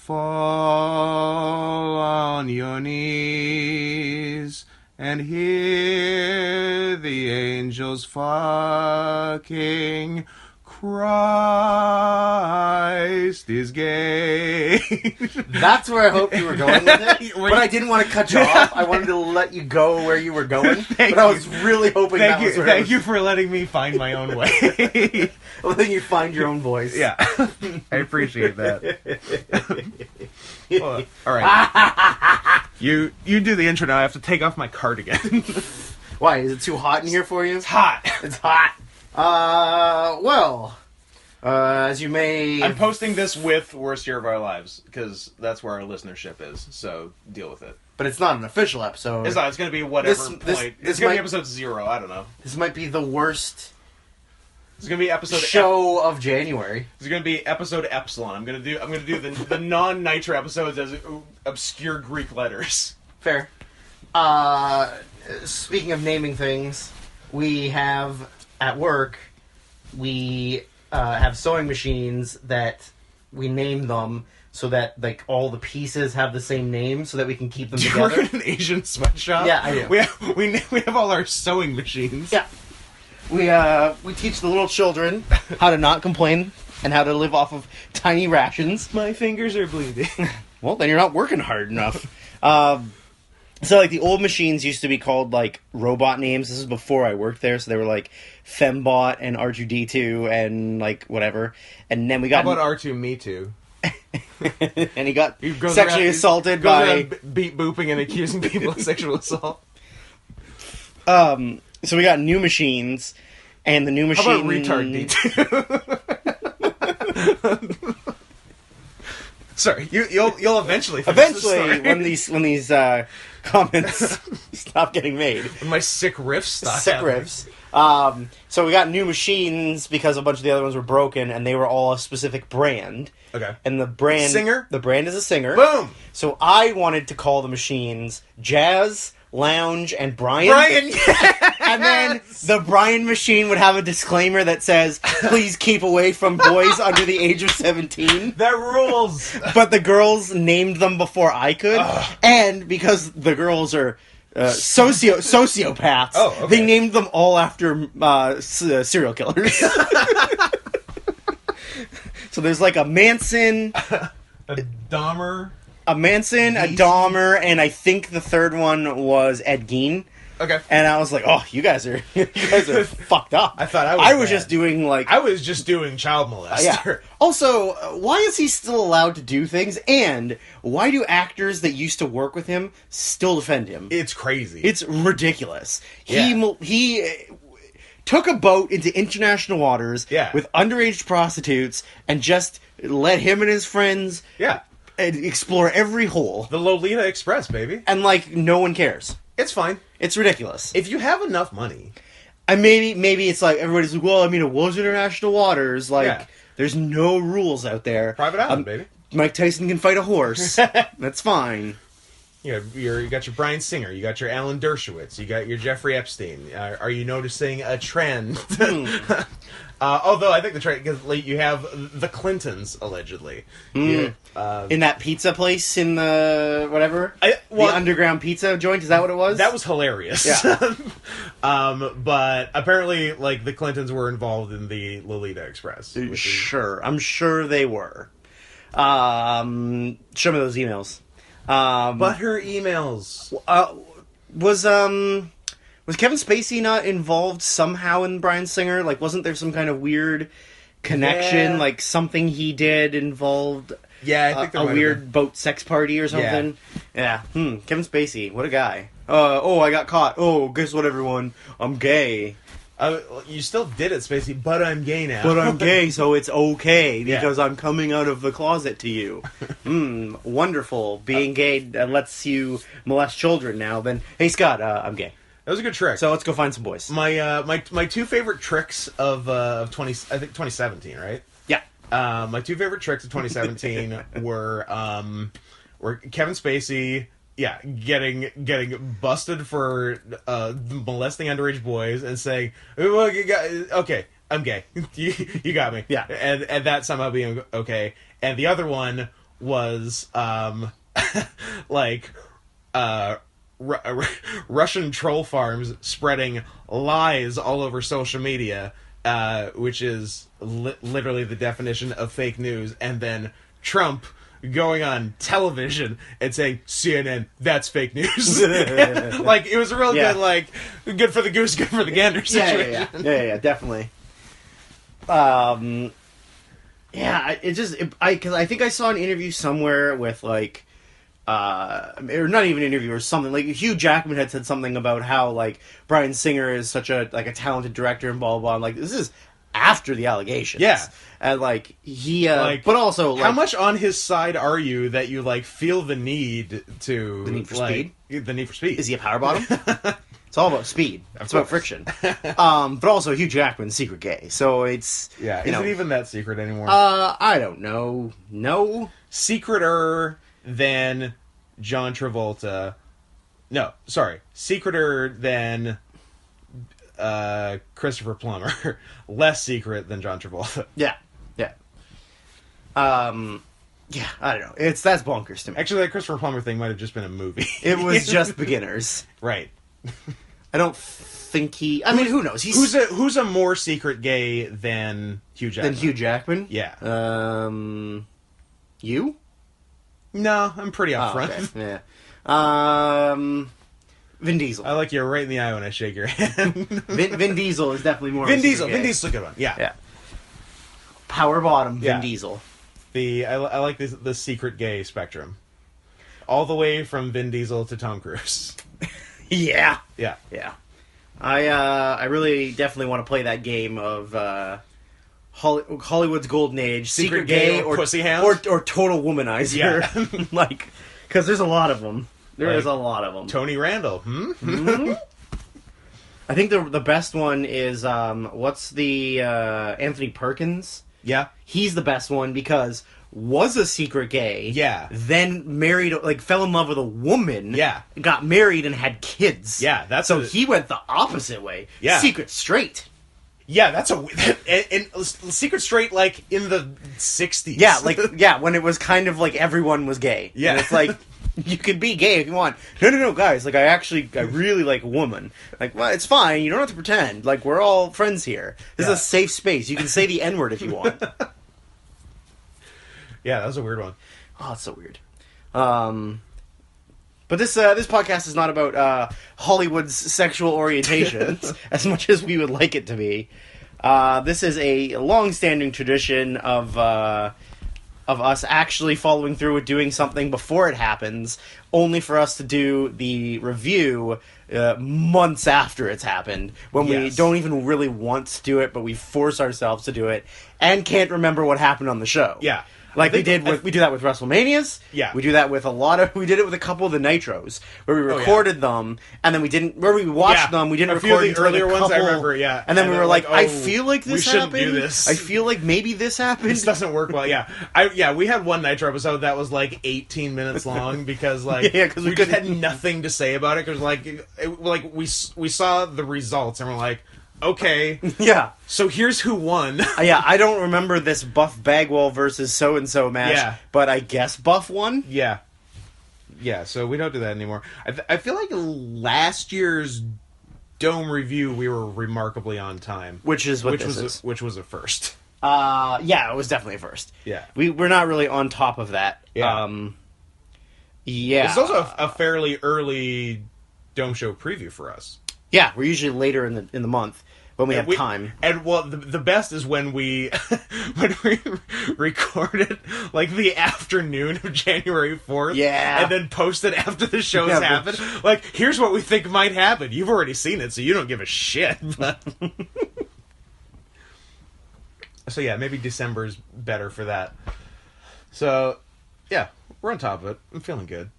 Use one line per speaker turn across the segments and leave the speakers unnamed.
fall on your knees and hear the angels fucking. Christ is gay.
That's where I hoped you were going with it. But I didn't want to cut you off. I wanted to let you go where you were going. But I was really hoping that was where
Thank you for letting me find my own way.
letting you find your own voice.
Yeah. I appreciate that. Well, all right. You do the intro now. I have to take off my cardigan.
Why? Is it too hot in here for you?
It's hot.
It's hot. As you may...
I'm posting this with Worst Year of Our Lives, because that's where our listenership is, so deal with it.
But it's not an official episode.
It's not, it's going to be whatever point. It's going to be episode 0, I don't know.
This might be the worst
it's going to be episode
show of January.
It's going to be episode Epsilon. I'm going to do the non-Nitro episodes as obscure Greek letters.
Fair. Speaking of naming things, we have... At work, we have sewing machines that we name them so that like all the pieces have the same name, so that we can keep them together.
Do you work in an Asian sweatshop?
Yeah, I do.
We have all our sewing machines.
Yeah, we teach the little children how to not complain and how to live off of tiny rations.
My fingers are bleeding.
Well, then you're not working hard enough. So, like, the old machines used to be called, like, robot names. This is before I worked there, so they were, like, Fembot and R2-D2 and, like, whatever. And then we got...
How about R2 Me Too?
And he got sexually assaulted by...
beat booping and accusing people of sexual assault.
So we got new machines, and the new machine...
How about Retard D2? Sorry, you'll eventually
when these comments stop getting made.
When my sick riffs stop.
So we got new machines because a bunch of the other ones were broken, and they were all a specific brand.
Okay.
And the brand
Singer?
The brand is a Singer.
Boom.
So I wanted to call the machines Jazz, Lounge, and Brian.
Yes!
And then the Brian machine would have a disclaimer that says, please keep away from boys under the age of 17.
That rules!
But the girls named them before I could. Ugh. And because the girls are sociopaths, they named them all after serial killers. So there's like a Manson...
a Dahmer...
A Manson, a Dahmer, and I think the third one was Ed Gein.
Okay.
And I was like, "Oh, you guys are fucked up."
I thought I was
just doing like
I was just doing child molester.
Yeah. Also, why is he still allowed to do things? And why do actors that used to work with him still defend him?
It's crazy.
It's ridiculous.
Yeah.
He took a boat into international waters with underage prostitutes and just let him and his friends and explore every hole.
The Lolita Express, baby.
And like no one cares.
It's fine.
It's ridiculous.
If you have enough money.
And maybe it's like, everybody's like, well, I mean, it was international waters. Like, there's no rules out there.
Private island, baby.
Mike Tyson can fight a horse. That's fine.
You got your Bryan Singer. You got your Alan Dershowitz. You got your Jeffrey Epstein. Are you noticing a trend? Although I think the trend, because like, you have the Clintons, allegedly.
In that pizza place in the, whatever? The underground pizza joint? Is that what it was?
That was hilarious.
Yeah.
But apparently, like, the Clintons were involved in the Lolita Express.
Sure. I'm sure they were. Show me those emails.
But her emails.
Was Kevin Spacey not involved somehow in Bryan Singer? Like, wasn't there some kind of weird connection?
Yeah.
Like, something he did involved
I think there
a weird boat sex party or something? Yeah. Kevin Spacey. What a guy. I got caught. Oh, guess what, everyone? I'm gay.
You still did it, Spacey, but I'm gay now.
But I'm gay, so it's okay, because I'm coming out of the closet to you. Wonderful. Being gay lets you molest children now. Then, hey, Scott, I'm gay.
That was a good trick.
So let's go find some boys.
My two favorite tricks of 2017, right?
Yeah.
My two favorite tricks of 2017 were Kevin Spacey, getting busted for molesting underage boys and saying, "Okay, I'm gay. You got me."
Yeah.
And that somehow being okay. And the other one was like Russian troll farms spreading lies all over social media, which is literally the definition of fake news, and then Trump going on television and saying, CNN, that's fake news. Like, it was a real good, like, good for the goose, good for the gander situation.
Yeah, definitely. Because I think I saw an interview somewhere with, like, or not even an interview or something, like Hugh Jackman had said something about how, like, Bryan Singer is such a talented director and blah blah blah. And, like, this is after the allegations.
Yeah.
And, like, he but also, like,
how much on his side are you that you, like, feel the need to
the need for
speed?
Is he a power bottom? It's all about speed. It's about friction. But also Hugh Jackman's secret gay. So it's
is it even that secret anymore?
I don't know. No.
Secreter than John Travolta. No, sorry. Secreter than Christopher Plummer. Less secret than John Travolta.
Yeah. I don't know. That's bonkers to me.
Actually, that Christopher Plummer thing might have just been a movie.
It was just beginners.
Right.
I don't think he... I mean, who knows?
Who's a more secret gay than Hugh Jackman?
Than Hugh Jackman?
Yeah.
You?
No, I'm pretty upfront.
Okay. Yeah. Vin Diesel.
I like you right in the eye when I shake your hand.
Vin Diesel is definitely more...
Vin Diesel. Vin Diesel's a good one. Yeah.
Power bottom, Vin Diesel.
I like the secret gay spectrum. All the way from Vin Diesel to Tom Cruise.
Yeah.
Yeah.
I really definitely want to play that game of Hollywood's golden age, secret gay
or pussy hound
or total womanizer.
Yeah.
Like, because there's a lot of them. There is a lot of them.
Tony Randall.
I think the best one is what's the Anthony Perkins?
Yeah.
He's the best one because was a secret gay.
Yeah.
Then married, like, fell in love with a woman.
Yeah.
Got married and had kids.
Yeah,
he went the opposite way.
Yeah.
Secret straight.
Yeah, that's and secret straight, like, in the 60s.
Yeah, when it was kind of like everyone was gay.
Yeah.
And it's like, you can be gay if you want. No, guys, like, I really like a woman. Like, well, it's fine, you don't have to pretend. Like, we're all friends here. This is a safe space. You can say the N-word if you want.
Yeah, that was a weird one.
Oh, it's so weird. But this podcast is not about Hollywood's sexual orientations as much as we would like it to be. This is a long-standing tradition of us actually following through with doing something before it happens, only for us to do the review months after it's happened, when we don't even really want to do it, but we force ourselves to do it, and can't remember what happened on the show.
Yeah.
Like we do that with WrestleManias.
Yeah.
We do that with we did it with a couple of the Nitros, where we recorded them, and then where we watched them, we didn't record
a few of the earlier ones, I remember, yeah.
And then we were like, I feel like this happened.
We shouldn't do this.
I feel like maybe this happened.
This doesn't work well, yeah. We had one Nitro episode that was like 18 minutes long, because like,
because
we just had nothing to say about it, because like we saw the results, and we're like, okay.
Yeah.
So here's who won.
I don't remember this Buff Bagwell versus so-and-so match, but I guess Buff won?
Yeah. Yeah, so we don't do that anymore. I feel like last year's Dome review, we were remarkably on time.
Which was
a first.
Yeah, it was definitely a first.
Yeah.
We're not really on top of that.
Yeah.
Yeah.
It's also a fairly early Dome show preview for us.
Yeah, we're usually later in the month when we have time.
And well, the best is when we recorded like the afternoon of January 4th.
Yeah.
And then posted after the show's happened. Like, here's what we think might happen. You've already seen it, so you don't give a shit. But... So yeah, maybe December's better for that. So, yeah, we're on top of it. I'm feeling good.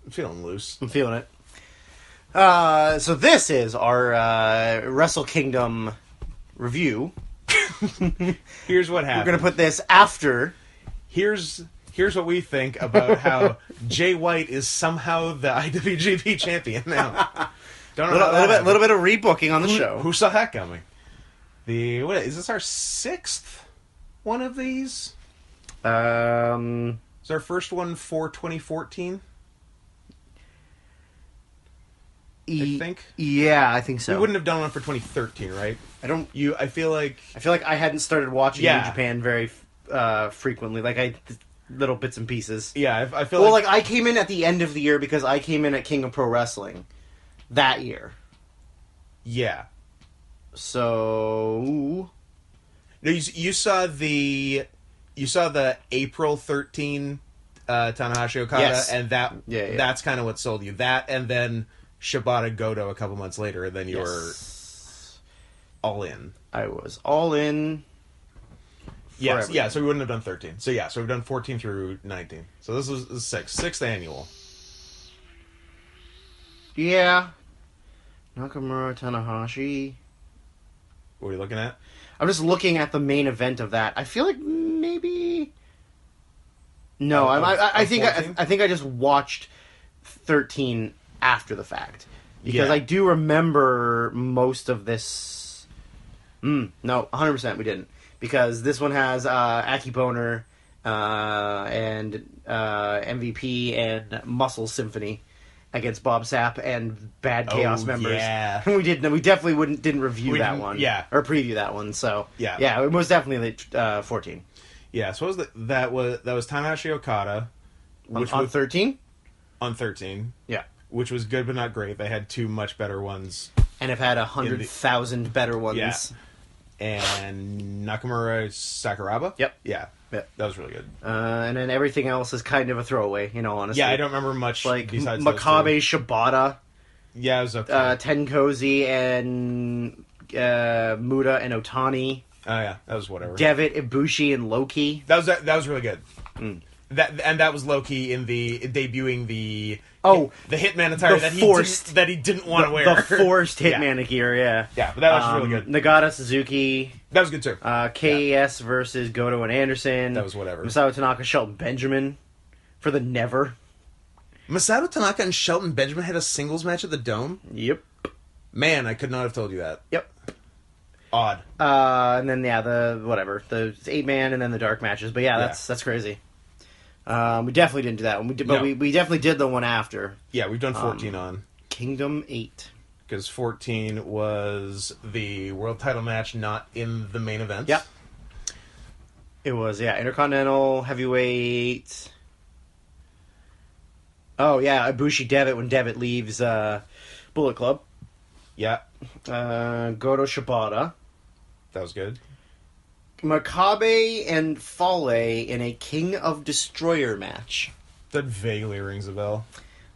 I'm feeling loose.
I'm feeling it. So this is our Wrestle Kingdom review.
Here's what happened.
We're gonna put this after.
Here's what we think about how Jay White is somehow the IWGP champion now. Don't know
A little bit of rebooking on the show.
Who saw that coming? Is this our 6th one of these?
I
Is our first one for 2014? I think.
Yeah, I think so.
We wouldn't have done one for 2013, right? I feel like
I hadn't started watching
Yeah.
New Japan very frequently. Like little bits and pieces.
Yeah, I feel
Well, like I came in at the end of the year because I came in at King of Pro Wrestling that year.
Yeah.
So
No, you saw the April 13 Tanahashi Okada,
Yes.
and that's kind of what sold you. That, and then Shibata Goto a couple months later, and then you were all in.
I was all in.
Yes, yeah. So we wouldn't have done 13. So yeah, so we've done 14 through 19. So this is sixth annual.
Yeah. Nakamura, Tanahashi.
What are you looking at?
I'm just looking at the main event of that. I feel like maybe. No, I think I just watched 13 after the fact because I do remember most of this. No, 100% we didn't, because this one has Aki Boner and MVP and Muscle Symphony against Bob Sapp and Bad Chaos members.
Yeah.
We definitely didn't review that one.
Yeah.
Or preview that one. So
yeah,
it was definitely 14.
Yeah. So that was Tanahashi Okada, which
on 13.
On 13.
Yeah.
Which was good but not great. They had two much better ones.
And have had 100,000 better ones.
Yeah. And Nakamura Sakuraba?
Yep.
Yeah.
Yep.
That was really good.
And then everything else is kind of a throwaway, honestly.
Yeah, I don't remember much
like
besides
Makabe
those two.
Shibata.
Yeah, it was okay.
Tenkozy and Muda and Otani.
Oh yeah, that was whatever.
Devitt, Ibushi, and Loki.
That was really good. That was Loki in the debuting the Hitman attire that he didn't want to wear.
The forced Hitman gear, yeah.
Yeah, but that was really good.
Nagata Suzuki.
That was good too.
KES versus Goto and Anderson.
That was whatever.
Masato Tanaka, Shelton Benjamin for the Never.
Masato Tanaka and Shelton Benjamin had a singles match at the Dome?
Yep.
Man, I could not have told you that.
Yep.
Odd.
And then the 8-man and then the dark matches. But that's crazy. We definitely didn't do that one. We definitely did the one after.
Yeah, we've done 14 on
Kingdom 8.
Because 14 was the world title match, not in the main event.
Yep. It was, Intercontinental Heavyweight. Oh, yeah, Ibushi Devitt when Devitt leaves Bullet Club.
Yeah.
Goto Shibata.
That was good.
Makabe and Fale in a King of Destroyer match.
That vaguely rings a bell.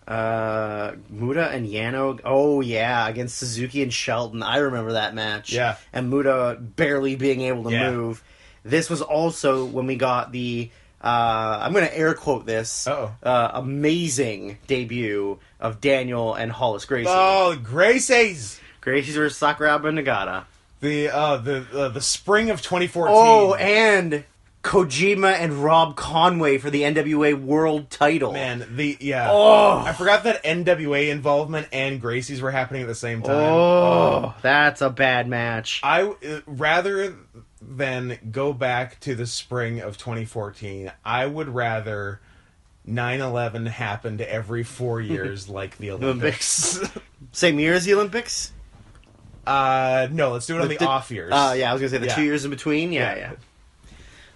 Muda and Yano. Oh, yeah, against Suzuki and Shelton. I remember that match.
Yeah.
And Muda barely being able to move. This was also when we got the, I'm going to air quote this, amazing debut of Daniel and Hollis Gracie.
Oh, Gracie's!
Gracie's versus Sakuraba and Nagata.
The spring of 2014.
Oh, and Kojima and Rob Conway for the NWA World Title.
Man, I forgot that NWA involvement and Gracie's were happening at the same time.
Oh, that's a bad match.
Rather than go back to the spring of 2014, I would rather 9/11 happened every 4 years like the Olympics.
Same year as the Olympics?
No, let's do it on the off years.
Yeah, I was going to say the 2 years in between. Yeah.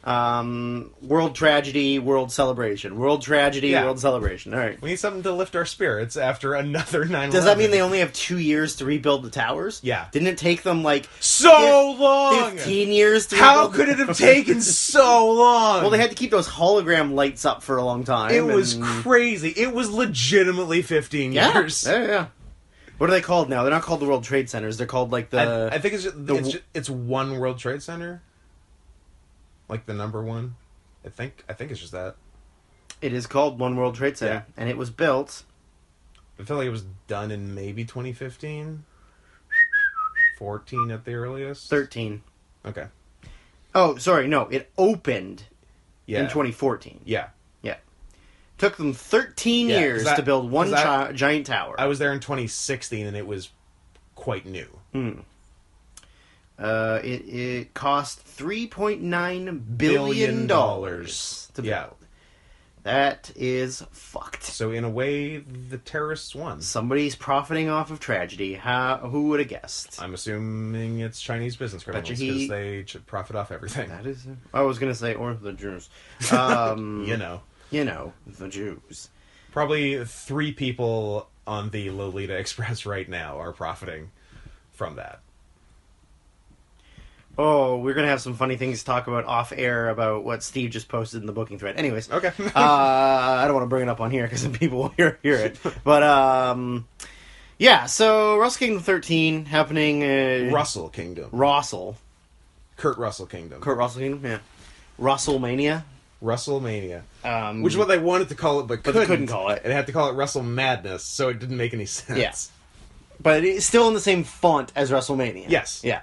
World Tragedy, World Celebration. World Tragedy, World Celebration. All right.
We need something to lift our spirits after another 9/11.
Does that mean they only have 2 years to rebuild the towers?
Yeah.
Didn't it take them
so long?
15 years to
How
rebuild?
could it have taken so long?
Well, they had to keep those hologram lights up for a long time.
It was crazy. It was legitimately 15 years.
Yeah. What are they called now? They're not called the World Trade Centers. They're called I
think it's one World Trade Center. Like the number one. I think it's just that.
It is called One World Trade Center, and it was built.
I feel like it was done in maybe 2015, 14 at the earliest.
13.
Okay.
Oh, sorry, no, it opened in 2014.
Yeah.
Took them 13 years to build one giant tower.
I was there in 2016, and it was quite new.
It cost $3.9 billion to build. That is fucked.
So in a way, the terrorists won.
Somebody's profiting off of tragedy. Who would have guessed?
I'm assuming it's Chinese business criminals because they profit off everything.
That is. I was gonna say, or the Jews.
You know,
the Jews.
Probably 3 people on the Lolita Express right now are profiting from that.
Oh, we're going to have some funny things to talk about off air about what Steve just posted in the booking thread. Anyways.
Okay.
I don't want to bring it up on here because then people will hear it. But, yeah, so Wrestle Kingdom 13 happening...
Russell Kingdom. Kurt Russell Kingdom.
Kurt Russell Kingdom, yeah. WrestleMania.
WrestleMania. Which is what they wanted to call it, but couldn't
call it.
And had to call it Wrestle Madness, so it didn't make any sense.
Yeah. But it's still in the same font as WrestleMania.
Yes.
Yeah.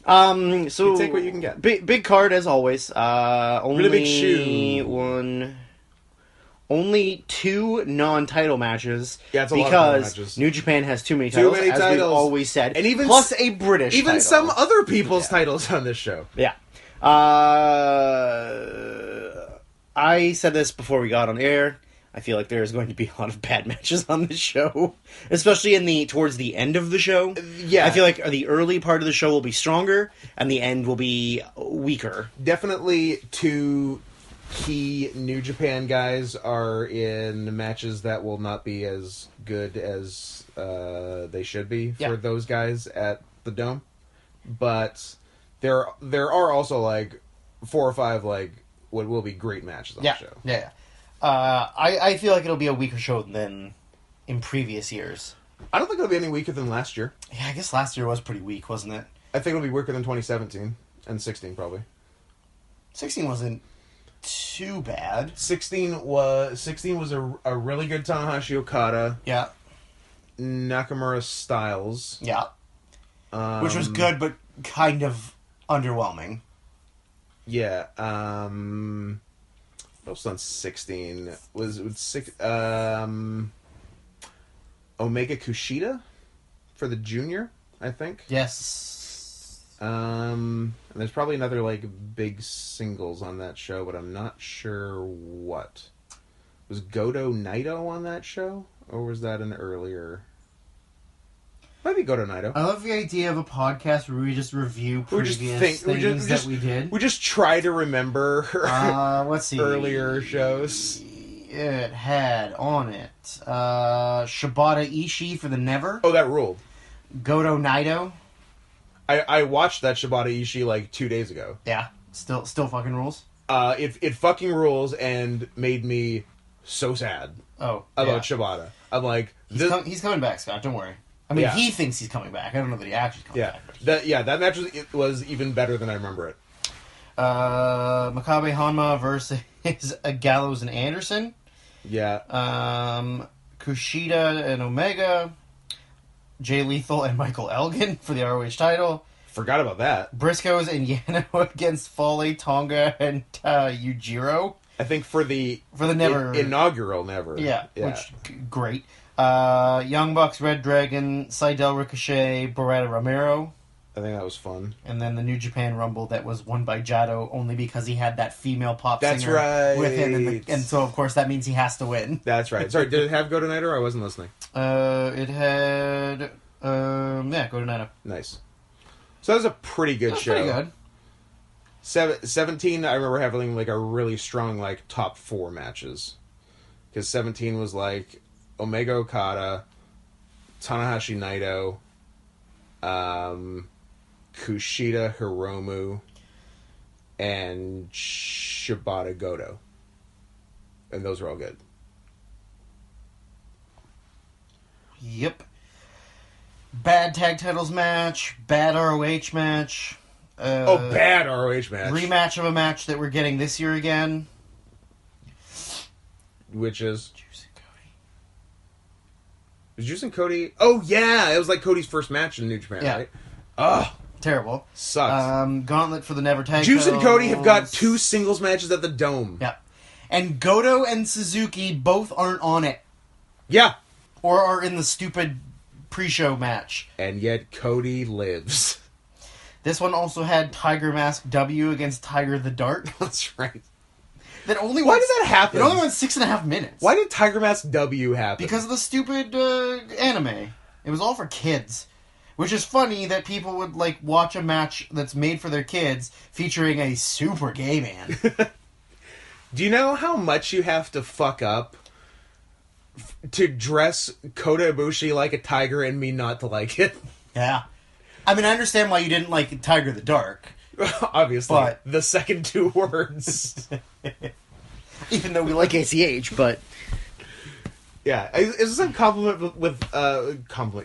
So
you take what you can get.
Big card as always. Only
really big shoe.
Only 2 non-title matches.
Yeah, it's a
because
lot of matches.
New Japan has too many titles, as we've always said,
and even
plus a British.
Even
title.
some other people's titles on this show.
Yeah. I said this before we got on air. I feel like there is going to be a lot of bad matches on this show, especially towards the end of the show.
Yeah,
I feel like the early part of the show will be stronger, and the end will be weaker.
Definitely 2 key New Japan guys are in matches that will not be as good as they should be for those guys at the Dome. But there are also like 4 or 5 like what will be great matches on the show.
Yeah. I feel like it'll be a weaker show than in previous years.
I don't think it'll be any weaker than last year.
Yeah, I guess last year was pretty weak, wasn't it?
I think it'll be weaker than 2017 and 16 probably.
16 wasn't too bad.
16 was a really good Tanahashi Okada.
Yeah.
Nakamura Styles.
Yeah. Which was good, but kind of underwhelming.
Yeah. What was on 16? Was Omega Kushida for the junior, I think.
Yes.
And there's probably another like big singles on that show, but I'm not sure what. Was Goto Naito on that show, or was that an earlier? Might be Goto Naito.
I love the idea of a podcast where we just review previous things that we did.
We just try to remember
let's see.
earlier shows.
It had on it Shibata Ishii for the Never.
Oh, that ruled.
Goto Naito.
I watched that Shibata Ishii like 2 days ago.
Yeah, still fucking rules.
It fucking rules and made me so sad. About Shibata. I'm like,
he's coming back, Scott. Don't worry. I mean, he thinks he's coming back. I don't know that he actually comes back.
That match was even better than I remember it.
Makabe Hanma versus Gallows and Anderson.
Yeah.
Kushida and Omega. Jay Lethal and Michael Elgin for the ROH title.
Forgot about that.
Briscoes and Yano against Fale, Tonga, and Yujiro.
I think for the
Never
inaugural Never.
Yeah. Which great. Young Bucks, Red Dragon, Seidel Ricochet, Beretta Romero.
I think that was fun.
And then the New Japan Rumble that was won by Jado only because he had that female pop
That's
singer
right.
with him. And so, of course, that means he has to win.
That's right. Sorry, did it have Go to Night or I wasn't listening?
It had... Go to Night.
Nice. So that was a pretty good show.
Pretty good.
17, I remember having like a really strong like top 4 matches. Because 17 was like Omega Okada, Tanahashi Naito, Kushida Hiromu, and Shibata Goto. And those were all good.
Yep. Bad tag titles match, bad ROH match.
Bad ROH match.
Rematch of a match that we're getting this year again.
Which is?
Juice and Cody.
Was Juice and Cody? Oh, yeah! It was like Cody's first match in New Japan, right? Oh,
terrible.
Sucks.
Gauntlet for the Never Tag
Juice
titles.
and Cody have got 2 singles matches at the Dome.
Yeah. And Goto and Suzuki both aren't on it.
Yeah.
Or are in the stupid pre-show match.
And yet Cody lives.
This one also had Tiger Mask W against Tiger the Dart.
That's right. Why did that happen?
It only went 6.5 minutes.
Why did Tiger Mask W happen?
Because of the stupid anime. It was all for kids. Which is funny that people would, like, watch a match that's made for their kids featuring a super gay man.
Do you know how much you have to fuck up to dress Kota Ibushi like a tiger and me not to like it?
Yeah. I mean, I understand why you didn't like Tiger the Dark.
Obviously.
But
the second two words.
Even though we like ACH, but...
Yeah, is this a compliment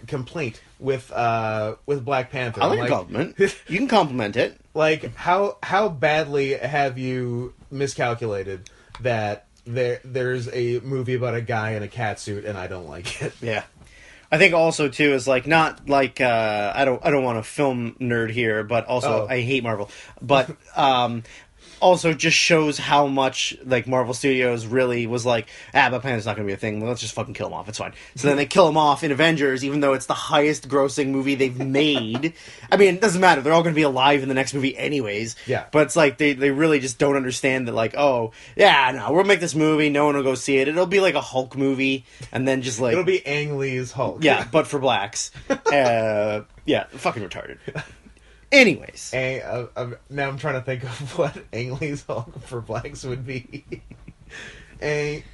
complaint with Black Panther?
I like a compliment. You can compliment it.
Like, how badly have you miscalculated that there's a movie about a guy in a cat suit and I don't like it?
Yeah. I think also too is like not like I don't want to film nerd here, but also I hate Marvel. But also just shows how much like Marvel Studios really was like, Black Panther's not going to be a thing. Let's just fucking kill him off. It's fine. So then they kill him off in Avengers, even though it's the highest grossing movie they've made. I mean, it doesn't matter. They're all going to be alive in the next movie anyways.
Yeah.
But it's like they really just don't understand that like, oh, yeah, no, we'll make this movie. No one will go see it. It'll be like a Hulk movie. And then just like...
It'll be Ang Lee's Hulk.
Yeah, but for blacks. Yeah, fucking retarded. Anyways.
Now I'm trying to think of what Ang Lee's Hulk for blacks would be. What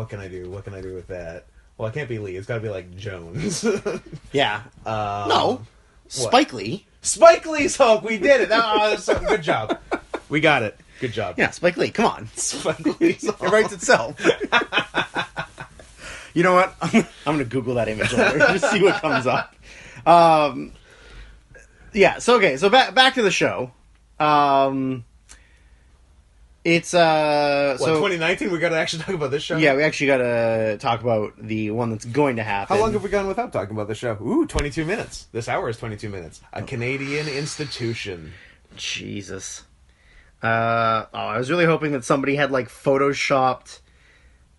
can I do? What can I do with that? Well, it can't be Lee. It's got to be like Jones.
Yeah. No. Spike Lee.
Spike Lee's Hulk. We did it. Good job. We got it. Good job.
Yeah, Spike Lee. Come on.
Spike Lee's Hulk.
It writes itself. You know what? I'm going to Google that image later. Just see what comes up. Yeah, so okay, so back to the show. It's so
2019 we got to actually talk about this show.
Yeah, we actually got to talk about the one that's going to happen.
How long have we gone without talking about the show? 22 minutes. This hour is 22 minutes. A Canadian institution.
Jesus. I was really hoping that somebody had like photoshopped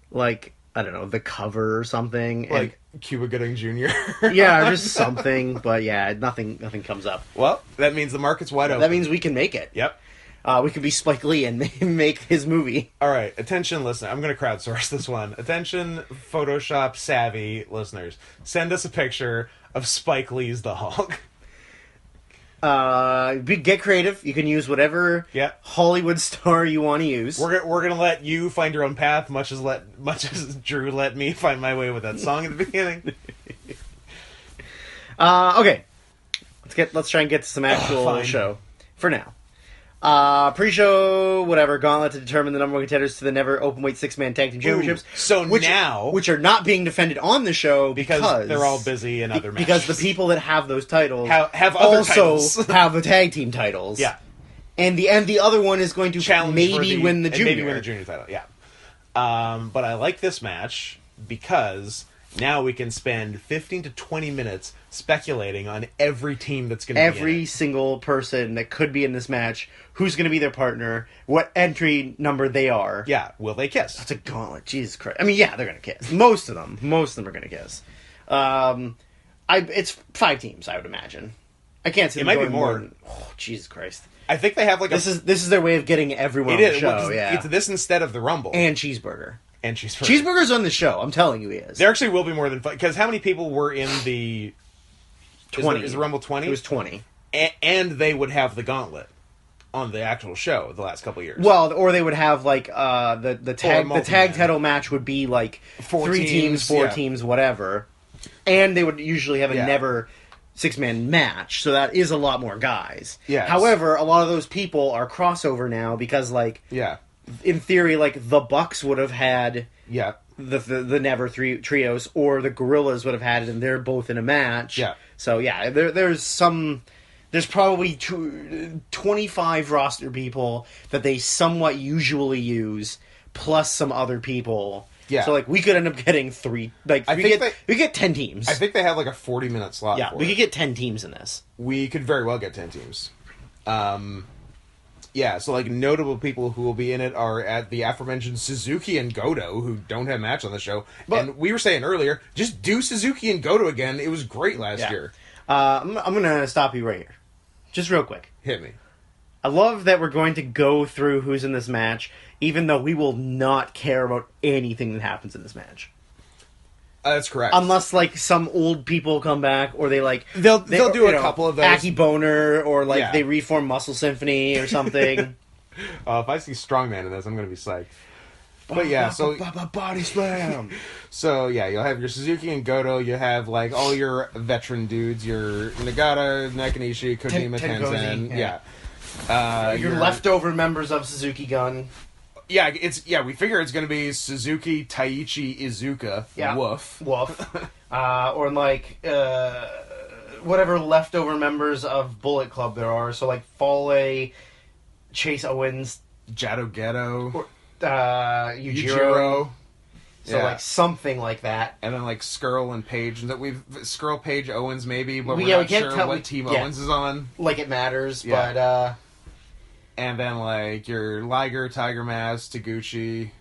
like I don't know, the cover or something.
Like Cuba Gooding Jr.
Yeah, or just something. But yeah, nothing comes up.
Well, that means the market's wide open.
That means we can make it.
Yep.
We could be Spike Lee and make his movie.
All right, attention, listener. I'm going to crowdsource this one. Attention, Photoshop savvy listeners. Send us a picture of Spike Lee's The Hulk.
Get creative. You can use whatever Hollywood star you want to use.
We're gonna let you find your own path, much as Drew let me find my way with that song at the beginning.
Okay, let's try and get to some actual show for now. Pre-show, whatever, gauntlet to determine the number one contenders to the never openweight 6-man tag team championships. Which are not being defended on the show because
they're all busy in other matches.
Because the people that have those titles
have other titles.
have the tag team titles.
Yeah,
and the other one is going to
challenge
maybe win the junior.
Maybe win the junior title. Yeah, but I like this match because now we can spend 15 to 20 minutes speculating on every team that's going to be in it.
Every single person that could be in this match, who's going to be their partner, what entry number they are.
Yeah, will they kiss?
That's a gauntlet. Jesus Christ. I mean, yeah, they're going to kiss. Most of them are going to kiss. It's 5 teams, I would imagine. I can't see
it
them
might
going
be more.
Than, Jesus Christ.
I think they have like
this is their way of getting everyone on the show. Yeah,
it's this instead of the Rumble
and Cheeseburger.
Cheeseburger's
on the show. I'm telling you, he is.
There actually will be more than 5 because how many people were in the
20?
Is the Rumble 20?
It was 20,
and they would have the gauntlet on the actual show the last couple of years.
Well, or they would have like the tag title match would be like 4 teams, whatever, and they would usually have a never 6-man match, so that is a lot more guys.
Yeah.
However, a lot of those people are crossover now because in theory, like the Bucks would have had the Never trios, or the Gorillas would have had it, and they're both in a match.
Yeah.
So yeah, there's probably 25 roster people that they somewhat usually use, plus some other people.
Yeah.
So like we could end up getting 3. Like we get 10 teams.
I think they have like a 40-minute slot.
Yeah, we could get 10 teams in this.
We could very well get 10 teams. Yeah, so like notable people who will be in it are at the aforementioned Suzuki and Goto, who don't have a match on the show. And we were saying earlier, just do Suzuki and Goto again. It was great last year.
I'm going to stop you right here. Just real quick.
Hit me.
I love that we're going to go through who's in this match, even though we will not care about anything that happens in this match.
That's correct.
Unless, like, some old people come back, or
they'll do a couple of those.
Aki Boner, or, like,
Yeah.
they reform Muscle Symphony or something.
If I see Strongman in this, I'm going to be psyched. But yeah, so...
Body slam!
So, yeah, you'll have your Suzuki and Goto. You have, like, all your veteran dudes. Your Nagata, Nakanishi, Kojima,
Tenkozy,
Tenzan.
yeah. Your leftover members of Suzuki Gun.
Yeah, we figure it's going to be Suzuki, Taichi, Iizuka.
Yeah.
Woof.
Or, like, whatever leftover members of Bullet Club there are. So, like, Fale, Chase Owens,
Jado Ghetto.
Yujiro. So,
Yeah.
like, something like that.
And then, like, Skrull and Page. Skrull, Page, Owens, maybe, but
We
we're not
can't
sure
tell-
what team
yeah.
Owens is on.
Like it matters,
Yeah.
but,
And then, like, your Liger, Tiger Mask, Taguchi,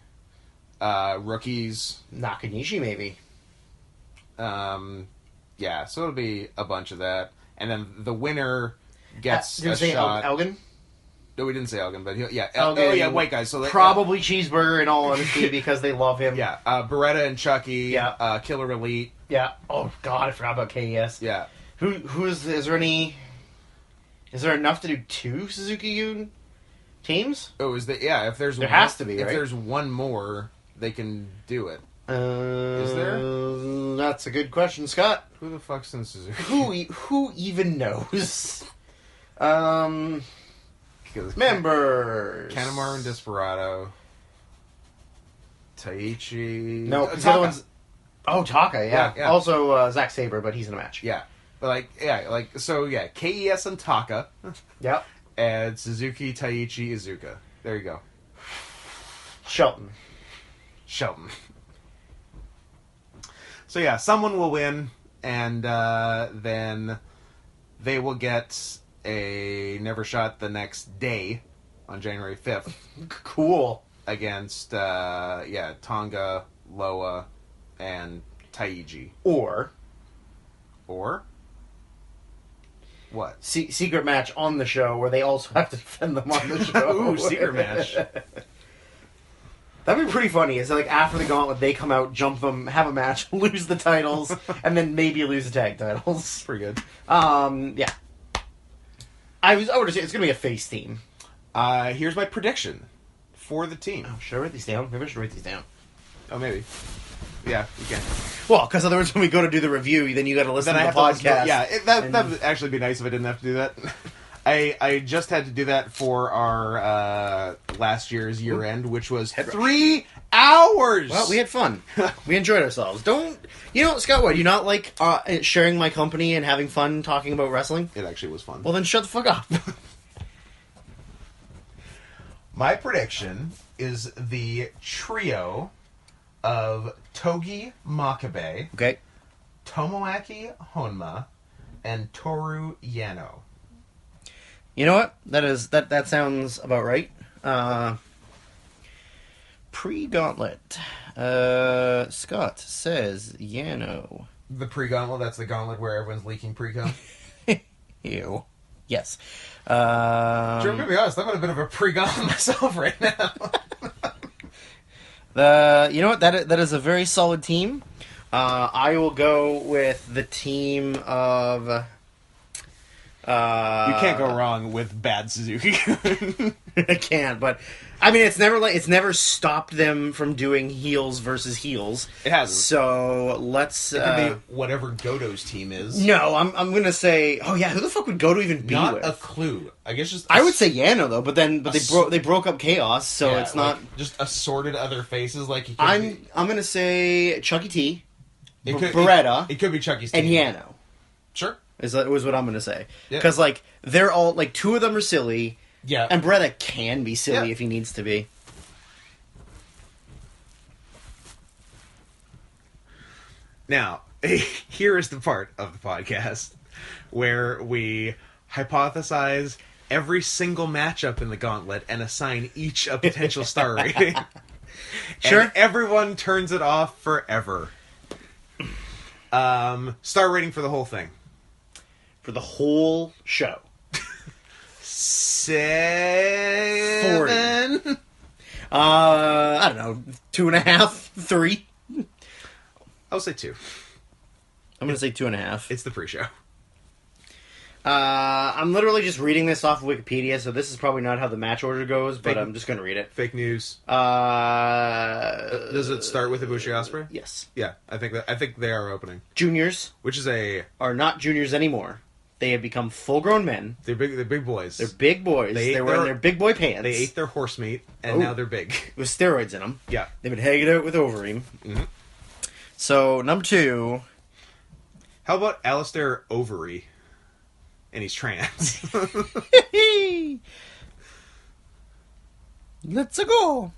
rookies.
Nakanishi, maybe.
Yeah, so it'll be a bunch of that. And then the winner gets
Did we
a
say
shot.
Elgin?
No, we didn't say Elgin, but
Elgin,
white guys. So
probably Cheeseburger, in all honesty, because they love him.
Yeah, Beretta and Chucky.
Yeah.
Killer Elite.
Yeah. Oh, God, I forgot about KES.
Yeah.
Is there enough to do 2 Suzuki teams?
Oh, if there's
There has to be,
if
right?
there's one more, they can do it.
Is
there?
That's a good question, Scott.
Who the fuck's in Suzuki?
Who even knows?
'Cause
Members.
Kanemaru and Desperado. Taichi.
No,
Taka.
the other one's... Oh, Taka, yeah.
Yeah.
Also, Zack Sabre, but he's in a match.
Yeah. But KES and Taka.
Yep.
And Suzuki, Taichi, Iizuka. There you go.
Shelton.
So yeah, someone will win, and then they will get a never shot the next day on January 5th
Cool.
against Tonga, Loa, and Taiji.
Or
What?
secret match on the show where they also have to defend them on the show.
Ooh, secret match.
That'd be pretty funny. It's like after the gauntlet, they come out, jump them, have a match, lose the titles, and then maybe lose the tag titles.
Pretty good.
Yeah. I would say it's gonna be a face team.
Here's my prediction for the team.
Oh, should I write these down? Maybe I should write these down.
Oh, maybe. Yeah, you can.
Well, because otherwise, when we go to do the review, then you got to listen to the podcast.
That would actually be nice if I didn't have to do that. I just had to do that for our last year's year end, which was 3 hours.
Well, we had fun. We enjoyed ourselves. Scott, what? You not like sharing my company and having fun talking about wrestling?
It actually was fun.
Well, then shut the fuck up.
My prediction is the trio of Togi Makabe,
Okay.
Tomoaki Honma, and Toru Yano.
You know what? That sounds about right. Pre-gauntlet. Scott says Yano.
The pre-gauntlet, that's the gauntlet where everyone's leaking pre-cum.
Ew. Yes.
Sure, I'm going to be honest, I'm on a bit of a pre-gauntlet myself right now.
You know what? That is a very solid team. I will go with the team of.
You can't go wrong with bad Suzuki.
I can't, but I mean, it's never stopped them from doing heels versus heels.
It hasn't.
So let's.
It could be whatever Goto's team is.
No, I'm gonna say. Oh yeah, who the fuck would Goto even be
Not
with?
a clue. I guess just.
I would say Yano though, but they broke up Chaos, so
yeah,
it's not.
like, just assorted other faces. Like
I'm gonna say Chucky T,
Beretta. It could be Chucky's team.
and Yano.
Sure.
Is what I'm gonna say?
Yeah.
Because like they're all like 2 of them are silly.
Yeah.
And Beretta can be silly
Yeah.
if he needs to be.
Now, here is the part of the podcast where we hypothesize every single matchup in the gauntlet and assign each a potential star rating.
Sure.
And everyone turns it off forever. Star rating for the whole thing.
For the whole show.
7.
I don't know, 2.5, 3.
I'll say 2.
I'm gonna say 2.5.
It's the pre-show.
I'm literally just reading this off of Wikipedia, so this is probably not how the match order goes, but I'm just gonna read it.
Fake news.
Does
Does it start with Ibushi Ospreay?
Yes.
Yeah, I think they are opening.
Juniors
Which is
are not juniors anymore. They have become full-grown men.
They're big boys.
They're big boys. They were in their big boy pants.
They ate their horse meat, and now they're big.
With steroids in them.
Yeah.
They've been hanging out with Overeem.
Mm-hmm.
So, number 2.
How about Alistair Ovary? And he's trans.
Let's go.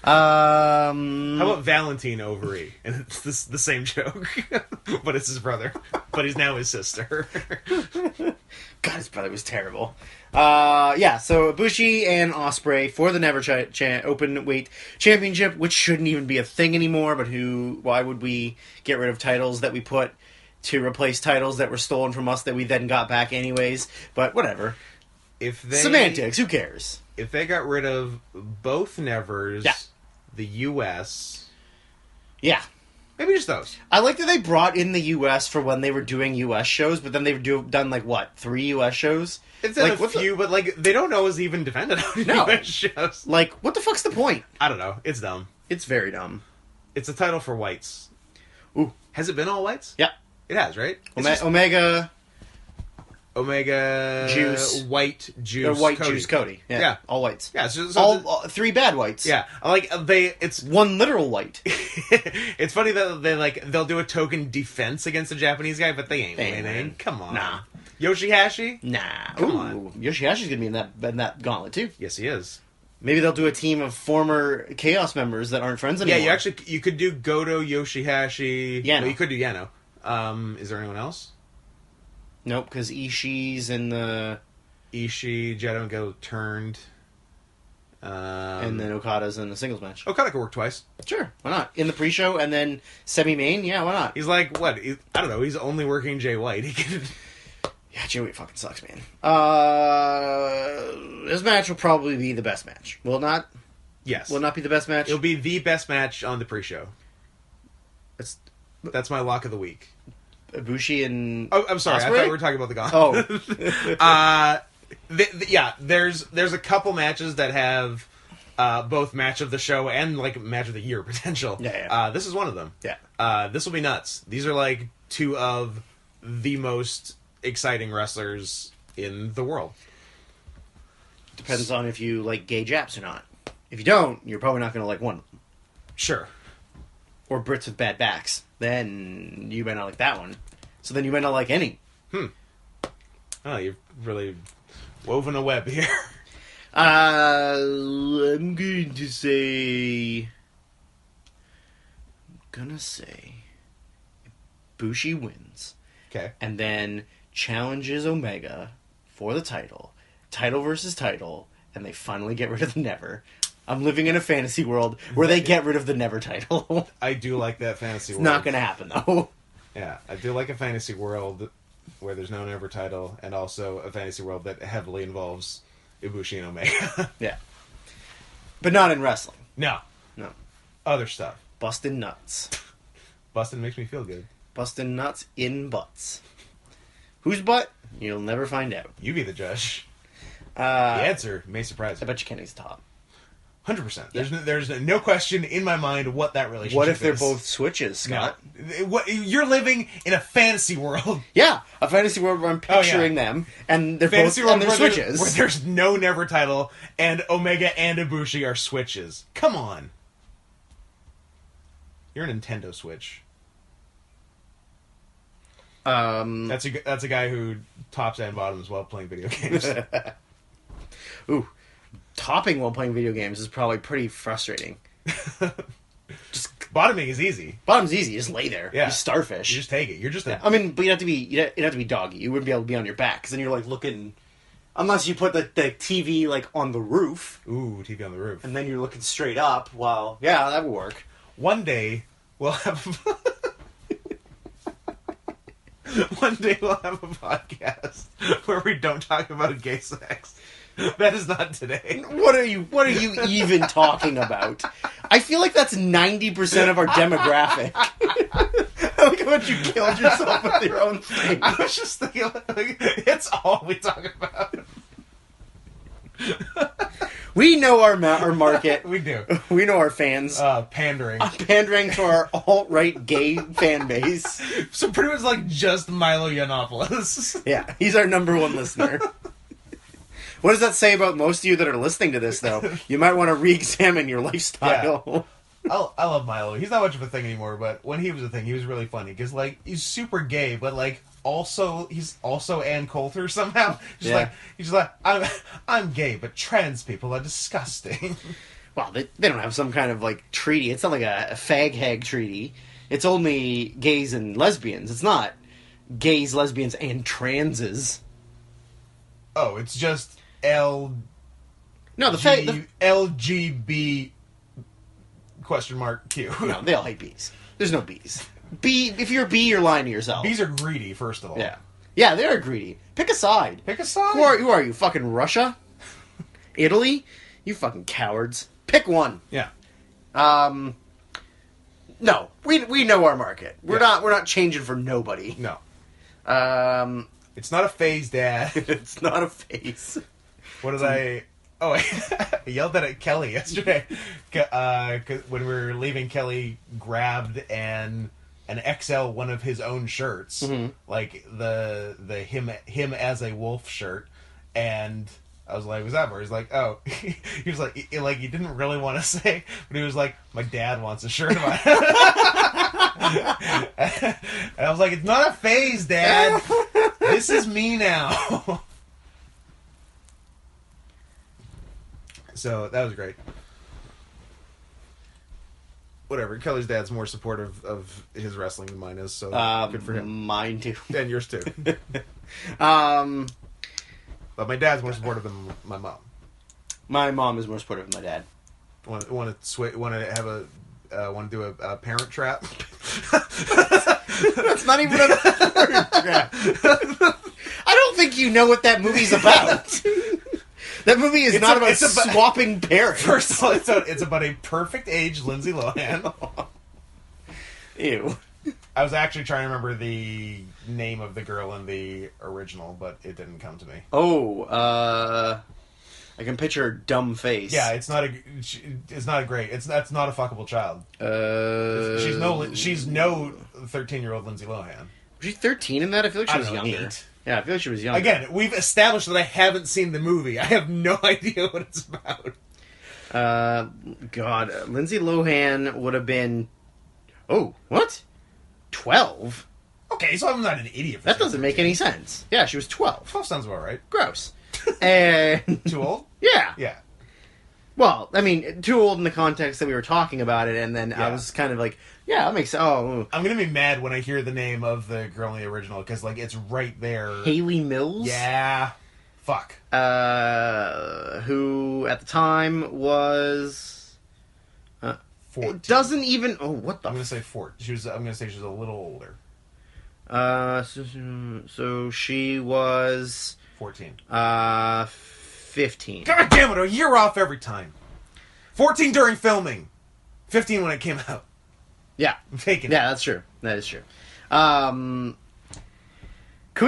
How about Valentine Ovary? And it's the same joke, but it's his brother. But he's now his sister.
God, his brother was terrible. Yeah, so Ibushi and Ospreay for the Never Open Weight Championship, which shouldn't even be a thing anymore, but why would we get rid of titles that we put to replace titles that were stolen from us that we then got back anyways? But whatever. Semantics, who cares?
If they got rid of both Nevers, the U.S.
Yeah.
Maybe just those.
I like that they brought in the U.S. for when they were doing U.S. shows, but then they've done, 3 U.S. shows?
It's like a few, but, they don't always even defend it on U.S. shows.
What the fuck's the point?
I don't know. It's dumb.
It's very dumb.
It's a title for whites.
Ooh.
Has it been all whites?
Yeah.
It has, right?
Omega...
Juice. White Juice
White
Cody.
Juice Cody. Yeah. All whites.
Yeah. So
all 3 bad whites.
Yeah. It's...
1 literal white.
It's funny that they'll do a token defense against a Japanese guy, but they ain't winning. Come on.
Nah.
Yoshihashi?
Nah.
Come on.
Yoshihashi's gonna be in that gauntlet, too.
Yes, he is.
Maybe they'll do a team of former Chaos members that aren't friends anymore.
Yeah, you could do Goto, Yoshihashi...
Yano.
No, you could do Yano. Is there anyone else?
Nope, because Ishii's in the...
Ishii, Jado and Go turned.
And then Okada's in the singles match.
Okada could work twice.
Sure, why not? In the pre-show and then semi-main, yeah, why not?
He's like, what? I don't know, he's only working Jay White. He could...
Yeah, Jay White fucking sucks, man. This match will probably be the best match. Will it not?
Yes.
Will it not be the best match?
It'll be the best match on the pre-show. That's my lock of the week.
Ibushi and...
Oh, I'm sorry.
Ospreay?
I thought we were talking about the Gauntlet.
Oh.
There's a couple matches that have both match of the show and match of the year potential.
Yeah.
This is one of them.
Yeah.
This will be nuts. These are 2 of the most exciting wrestlers in the world.
Depends on if you like gay Japs or not. If you don't, you're probably not going to like one of them.
Sure.
Or Brits with bad backs. Then you might not like that one. So then you might not like any.
Oh, you've really woven a web here.
I'm going to say... Bushi wins.
Okay.
And then challenges Omega for the title. Title versus title. And they finally get rid of the Never. I'm living in a fantasy world where they get rid of the Never title.
I do like that fantasy world.
It's not going to happen, though.
Yeah, I do like a fantasy world where there's no Never title, and also a fantasy world that heavily involves Ibushi and Omega.
Yeah. But not in wrestling.
No. Other stuff.
Bustin' nuts.
Bustin' makes me feel good.
Bustin' nuts in butts. Whose butt? You'll never find out.
You be the judge. The answer may surprise you.
I bet you Kenny's top.
100%. There's no question in my mind what that relationship is.
What if they're both switches, Scott?
No. You're living in a fantasy world.
Yeah, a fantasy world where I'm picturing them, and they're
fantasy
both
world
and they're switches.
Where there's no Never title, and Omega and Ibushi are switches. Come on. You're a Nintendo Switch. That's a guy who tops and bottoms while playing video games.
Ooh. Topping while playing video games is probably pretty frustrating.
Just bottoming is easy.
Bottom's easy. You just lay there.
Yeah.
You starfish.
You just take it. You're just.
But you'd have to be doggy. You wouldn't be able to be on your back because then you're looking. Unless you put the TV on the roof.
Ooh, TV on the roof.
And then you're looking straight up. While that would work.
One day we'll have. One day we'll have a podcast where we don't talk about gay sex. That is not today.
What are you even talking about? I feel like that's 90% of our demographic. I like how much you killed yourself with your own thing.
I was just thinking, like, it's all we talk about.
We know our market.
We do.
We know our fans.
Pandering.
Pandering to our alt-right gay fan base.
So pretty much like just Milo Yiannopoulos.
Yeah, he's our number one listener. What does that say about most of you that are listening to this, though? You might want to re-examine your lifestyle.
Yeah. I love Milo. He's not much of a thing anymore, but when he was a thing, he was really funny. Because, like, he's super gay, but, like, he's also Ann Coulter somehow. He's just like, I'm gay, but trans people are disgusting.
Well, they don't have some kind of, like, treaty. It's not like a fag-hag treaty. It's only gays and lesbians. It's not gays, lesbians, and transes.
Oh, it's just LGB question mark Q.
No, they all hate bees. There's no bees. If you're a bee, you're lying to yourself.
Bees are greedy, first of all.
Yeah, they're greedy. Pick a side.
Pick a side.
Who are you? Fucking Russia? Italy? You fucking cowards. Pick one.
Yeah.
No, we know our market. We're not changing for nobody.
No.
It's
not a phase, Dad.
It's not a phase.
What did I... Oh, I yelled at Kelly yesterday. Cause when we were leaving, Kelly grabbed an XL one of his own shirts. Mm-hmm. Like the him as a wolf shirt. And I was like, what's that for? He's like, oh. He was like, he didn't really want to say, but he was like, my dad wants a shirt of mine. And I was like, it's not a phase, Dad. This is me now. So that was great. Whatever. Kelly's dad's more supportive of his wrestling than mine is, so good for him.
Mine too.
And yours too. But my dad's more supportive than my mom.
My mom is more supportive than my dad.
Want to do a parent trap?
That's not even a parent trap. I don't think you know what that movie's about. That movie is not about swapping parents.
First of all, it's about a perfect age Lindsay Lohan.
Ew.
I was actually trying to remember the name of the girl in the original, but it didn't come to me.
Oh, I can picture her dumb face.
Yeah, that's not a fuckable child. She's no 13-year-old Lindsay Lohan.
Was she 13 in that? I feel like she was younger.
8.
Yeah, I feel like she was younger.
Again, we've established that I haven't seen the movie. I have no idea what it's about.
God, Lindsay Lohan would have been... Oh, what? 12?
Okay, so I'm not an idiot.
That doesn't make any sense. Yeah, she was 12.
12 sounds about right.
Gross. And...
Too old?
Yeah.
Yeah.
Well, I mean, too old in the context that we were talking about it, and then I was kind of like, yeah, that makes sense. Oh.
I'm going to be mad when I hear the name of the girl in the original, because, like, it's right there.
Hayley Mills?
Yeah. Fuck.
Who, at the time, was...
14.
It doesn't even... Oh, what the...
I'm going to say 14. I'm going to say she's a little older.
So she was...
14.
15.
God damn it, a year off every time. 14 during filming. 15 when it came out.
Yeah.
I'm taking it.
Yeah, that's true. That is true. Can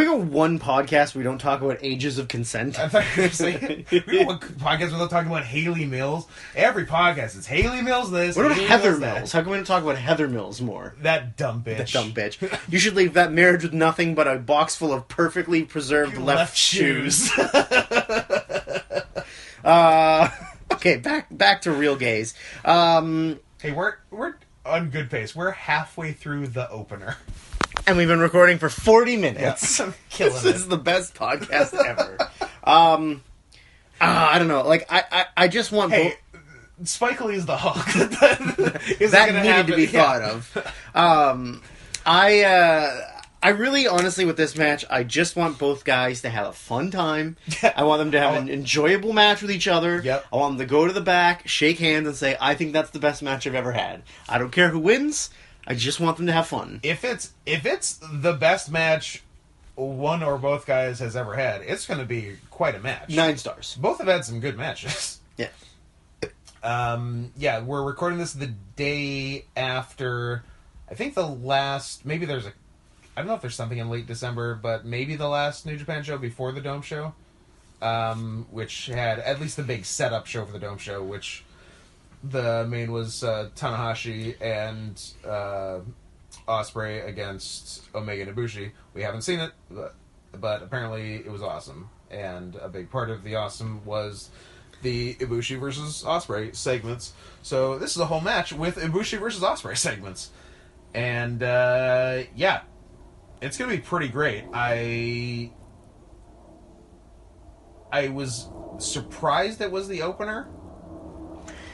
we go one podcast where we don't talk about ages of consent?
I thought you were saying, we go one podcast without talking about Hayley Mills. Every podcast is Hayley Mills this.
What about
Hayley
Heather
that.
Mills? How come we don't talk about Heather Mills more?
That dumb bitch.
That dumb bitch. You should leave that marriage with nothing but a box full of perfectly preserved left shoes. Okay, back to real gays.
Hey, we're on good pace. We're halfway through the opener.
And we've been recording for 40 minutes.
Yeah, I'm killing
this
it.
Is the best podcast ever. I don't know. Like, I just want...
Hey, Spike Lee's the Hulk.
that needed to be thought of. I really, honestly, with this match, I just want both guys to have a fun time. I want them to have an enjoyable match with each other.
Yep.
I want them to go to the back, shake hands, and say, I think that's the best match I've ever had. I don't care who wins. I just want them to have fun.
If it's the best match one or both guys has ever had, it's going to be quite a match.
9 stars.
Both have had some good matches.
Yeah.
Yeah, we're recording this the day after, I think the last, maybe there's I don't know if there's something in late December, but maybe the last New Japan show before the Dome show, which had at least the big setup show for the Dome show, which the main was Tanahashi and Ospreay against Omega and Ibushi. We haven't seen it, but apparently it was awesome. And a big part of the awesome was the Ibushi versus Ospreay segments. So this is a whole match with Ibushi versus Ospreay segments. And, yeah, it's going to be pretty great. I was surprised it was the opener.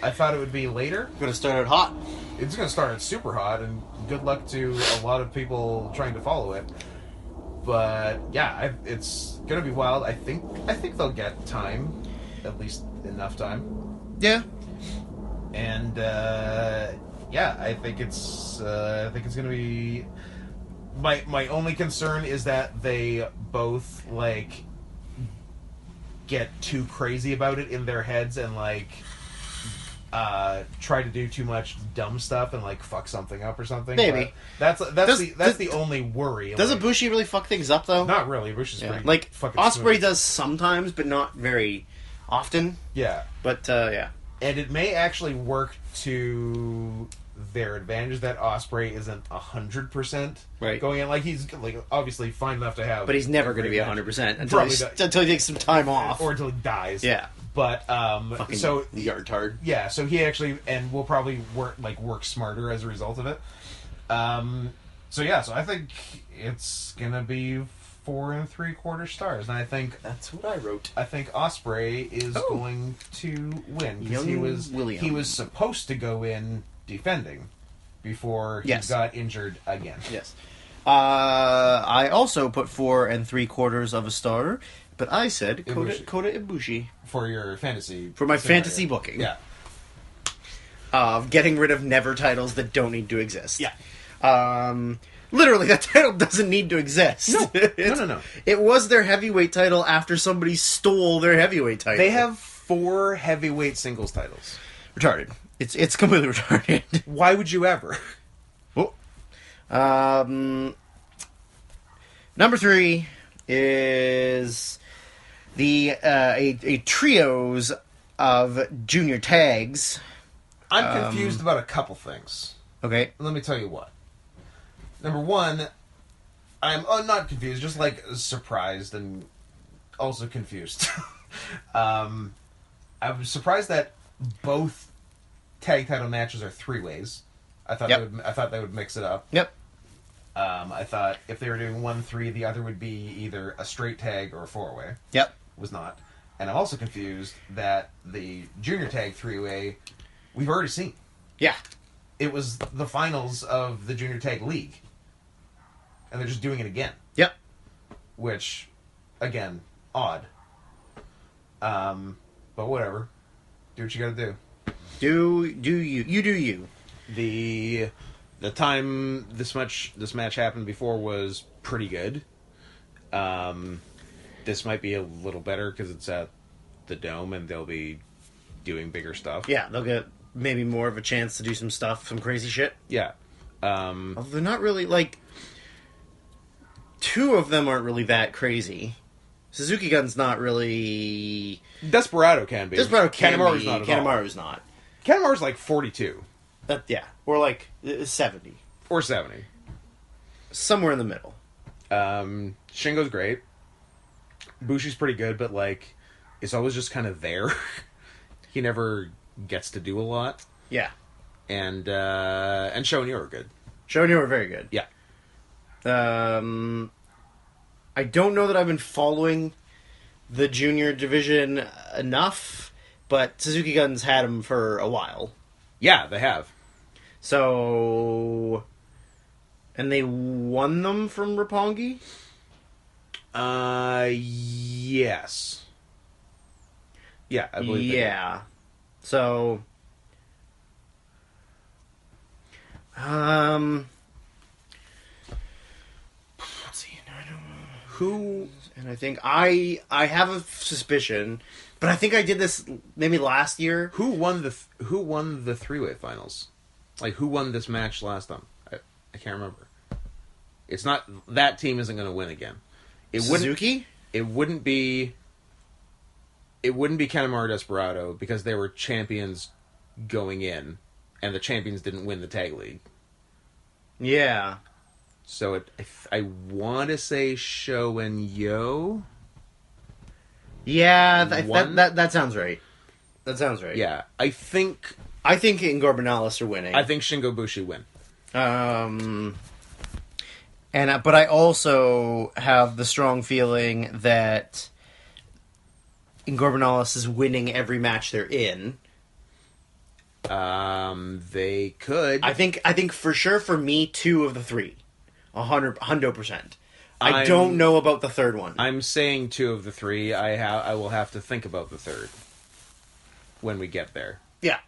I thought it would be later.
Going to start out hot.
It's going to start out super hot, and good luck to a lot of people trying to follow it. But yeah, it's going to be wild. I think they'll get time, at least enough time.
Yeah.
And yeah, I think it's going to be. My only concern is that they both like get too crazy about it in their heads and like try to do too much dumb stuff and like fuck something up or something.
Maybe.
But that's the only worry.
Does
like,
Ibushi really fuck things up though?
Not really. Ibushi's pretty
like
fucking
Ospreay
smooth.
does sometimes, but not very often.
Yeah,
But yeah.
and it may actually work to their advantage that Ospreay isn't 100%
Right.
going in. Like he's like obviously fine enough to have,
But he's never going to be 100% until he takes some time off.
or until he dies.
Yeah.
But
Fucking
so
yard tard.
yeah, so he actually and will probably work smarter as a result of it. So yeah, so I think it's gonna be 4 3/4 stars, and I think
That's what I wrote.
I think Ospreay is going to win because he
William.
was supposed to go in defending before he
Yes.
got injured again.
Yes. I also put 4 3/4 of a star, but I said
Ibushi.
Kota Ibushi
For your fantasy
for my
scenario.
fantasy booking.
Yeah.
Of getting rid of never titles that don't need to exist.
Yeah.
Literally, that title doesn't need to exist.
No. No.
It was their heavyweight title after somebody stole their heavyweight title.
They have 4 heavyweight singles titles.
retarded. It's completely retarded.
Why would you ever?
Oh. Number 3 is the a trios of junior tags.
I'm confused about a couple things.
Okay.
Let me tell you what. Number 1, I'm not confused, just like surprised and also confused. I was surprised that both tag title matches are 3-ways. I thought they would mix it up.
Yep.
I thought if they were doing 1-3, the other would be either a straight tag or a 4-way.
Yep.
Was not. And I'm also confused that the junior tag 3-way we've already seen.
Yeah.
It was the finals of the junior tag league. And they're just doing it again.
Yep.
Which, again, odd. But whatever. Do what you gotta do.
Do you. You do you.
The time this match happened before was pretty good. This might be a little better because it's at the Dome and they'll be doing bigger stuff.
Yeah, they'll get maybe more of a chance to do some stuff, some crazy shit.
Yeah.
Although they're not really, like... 2 of them aren't really that crazy. Suzuki Gun's not really...
Desperado can be.
Desperado can
Kanemaru's
be.
not at
Kanemaru's not.
all. Kanemaru's like 42.
Yeah. Or like 70.
Or 70.
Somewhere in the middle.
Shingo's great. Bushi's pretty good, but like, it's always just kind of there. He never gets to do a lot.
Yeah.
And Sho and Yor are good.
Sho and Yor are very good.
Yeah.
I don't know that I've been following the junior division enough, but Suzuki Gun's had them for a while.
Yeah, they have.
So... And they won them from Roppongi?
Yes. Yeah, I believe they did.
Yeah. So... Let's see.
Who?
And I think I have a suspicion, but I think I did this maybe last year.
Who won the three-way finals? Like, who won this match last time? I can't remember. It's not... That team isn't going to win again.
Suzuki?
It wouldn't be Kanemaru Desperado because they were champions going in, and the champions didn't win the tag league.
Yeah.
So I want to say Sho and Yo.
Yeah, that sounds right. That sounds right.
Yeah, I think
Ingor Benalis are winning.
I think Shingo Bushi win.
But I also have the strong feeling that Ingor Benalis is winning every match they're in.
They could.
I think for sure for me 2 of the 3. 100%. I don't know about the third one.
I'm saying 2 of the 3. I will have to think about the third when we get there.
Yeah.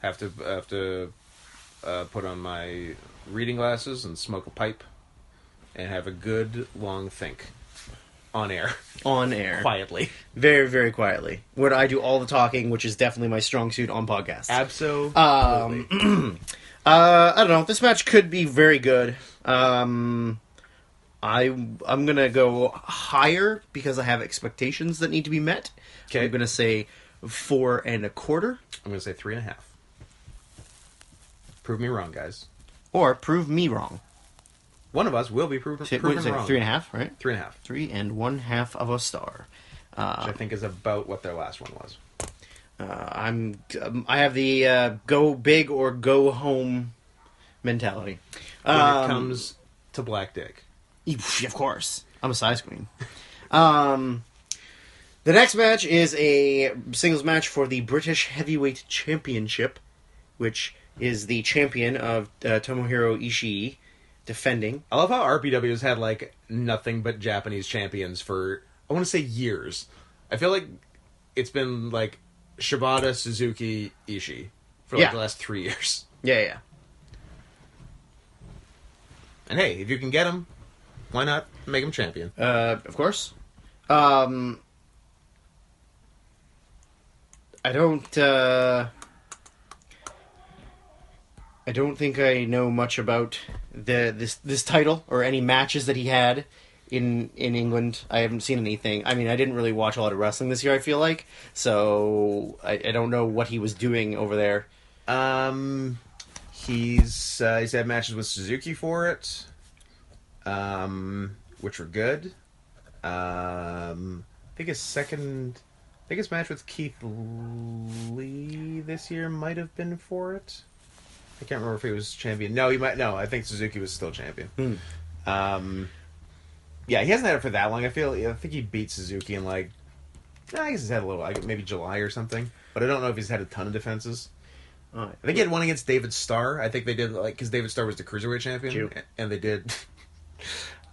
Have to put on my reading glasses and smoke a pipe and have a good long think on air.
On air.
Quietly.
Very, very quietly. Where I do all the talking, which is definitely my strong suit on podcasts.
Absolutely.
I don't know. This match could be very good. I'm gonna go higher because I have expectations that need to be met.
Okay.
I'm gonna say 4 1/4.
I'm gonna say 3.5. Prove me wrong, guys.
Or prove me wrong.
One of us will be proven wrong.
3.5, right?
3.5.
3 1/2 of a star.
Which I think is about what their last one was.
I have the go big or go home mentality.
When it comes to Black Dick.
Of course. I'm a size queen. The next match is a singles match for the British Heavyweight Championship, which is the champion of Tomohiro Ishii defending.
I love how RPW has had, like, nothing but Japanese champions for, I want to say, years. I feel like it's been, like, Shibata, Suzuki, Ishii for, like, the last 3 years.
Yeah.
And hey, if you can get him, why not make him champion?
Of course. I don't think I know much about this title or any matches that he had in England. I haven't seen anything. I mean, I didn't really watch a lot of wrestling this year, I feel like. So I don't know what he was doing over there.
He's had matches with Suzuki for it, which were good. I think his match with Keith Lee this year might have been for it. I can't remember if he was champion. No, I think Suzuki was still champion. Yeah, he hasn't had it for that long. I think he beat Suzuki in, like, I guess he's had a little, like, maybe July or something. But I don't know if he's had a ton of defenses. I think he had one against David Starr. I think they did, like, because David Starr was the cruiserweight champion,
True.
And they did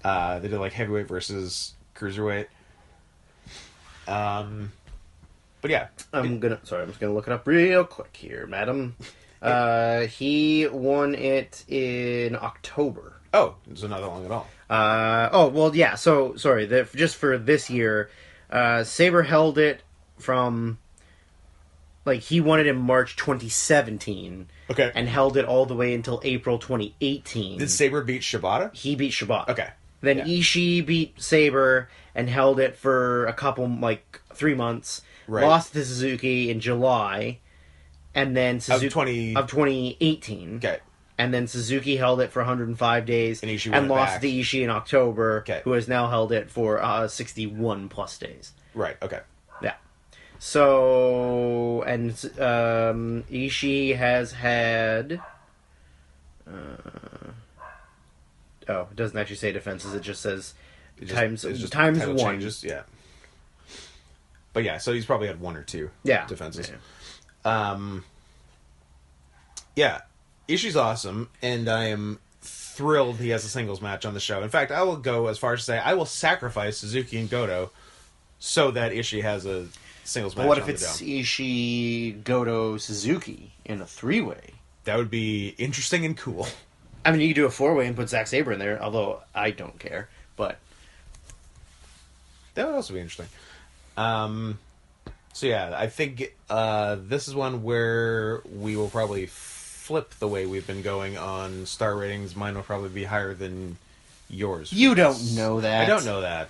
like heavyweight versus cruiserweight. But yeah,
I'm just gonna look it up real quick here, madam. He won it in October.
Oh, so not that long at all.
Yeah. So sorry. Just for this year, Sabre held it from. Like, he won it in March 2017.
Okay.
And held it all the way until April 2018.
Did Sabre beat Shibata?
He beat Shibata.
Okay.
Then Ishii beat Sabre and held it for a couple, 3 months.
Right.
Lost to Suzuki in July. And then Suzuki...
Of
2018.
Okay.
And then Suzuki held it for 105 days.
And Ishii won it
lost
back.
to Ishii in October.
Okay.
Who has now held it for 61 plus days.
Right, okay.
Yeah. So, and Ishii has had... it doesn't actually say defenses. It just says times
title
1.
Changes, yeah. But yeah, so he's probably had 1 or 2 defenses. Yeah. Ishii's awesome, and I am thrilled he has a singles match on the show. In fact, I will go as far as to say I will sacrifice Suzuki and Goto so that Ishii has a singles match.
But what if it's Ishii, Goto, Suzuki in a 3-way?
That would be interesting and cool.
I mean, you could do a 4-way and put Zack Sabre in there, although I don't care. But
That would also be interesting. So yeah, I think this is one where we will probably flip the way we've been going on star ratings. Mine will probably be higher than yours.
You don't know that.
I don't know that.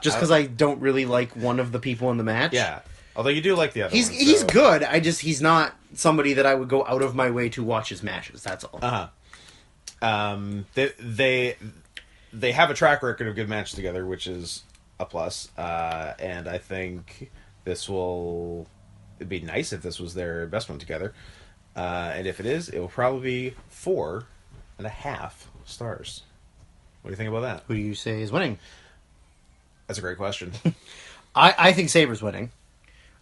Just because I don't really like one of the people in the match.
Yeah. Although you do like the other one.
He's good. He's not somebody that I would go out of my way to watch his matches. That's all.
They have a track record of good matches together, which is a plus. And I think it'd be nice if this was their best one together. And if it is, it will probably be 4.5 stars. What do you think about that?
Who do you say is winning?
That's a great question.
I think Sabre's winning.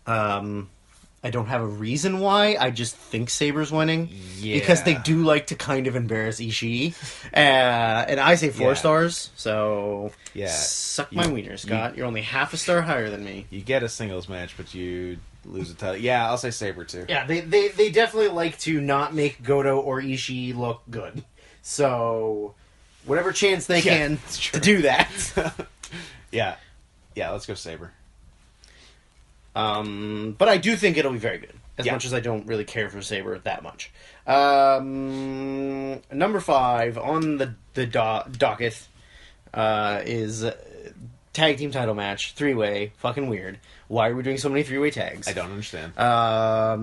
I don't have a reason why. I just think Sabre's winning.
Yeah.
Because they do like to kind of embarrass Ishii. And I say 4 stars, so
Yeah.
Suck my wiener, Scott. You're only half a star higher than me.
You get a singles match, but you lose a title. Yeah, I'll say Sabre too.
Yeah, they definitely like to not make Goto or Ishii look good. So, whatever chance they can to do that.
Yeah. Yeah, let's go Sabre.
But I do think it'll be very good. As much as I don't really care for Sabre that much. Number 5 on the docket is tag team title match, 3-way, fucking weird. Why are we doing so many 3-way tags?
I don't understand.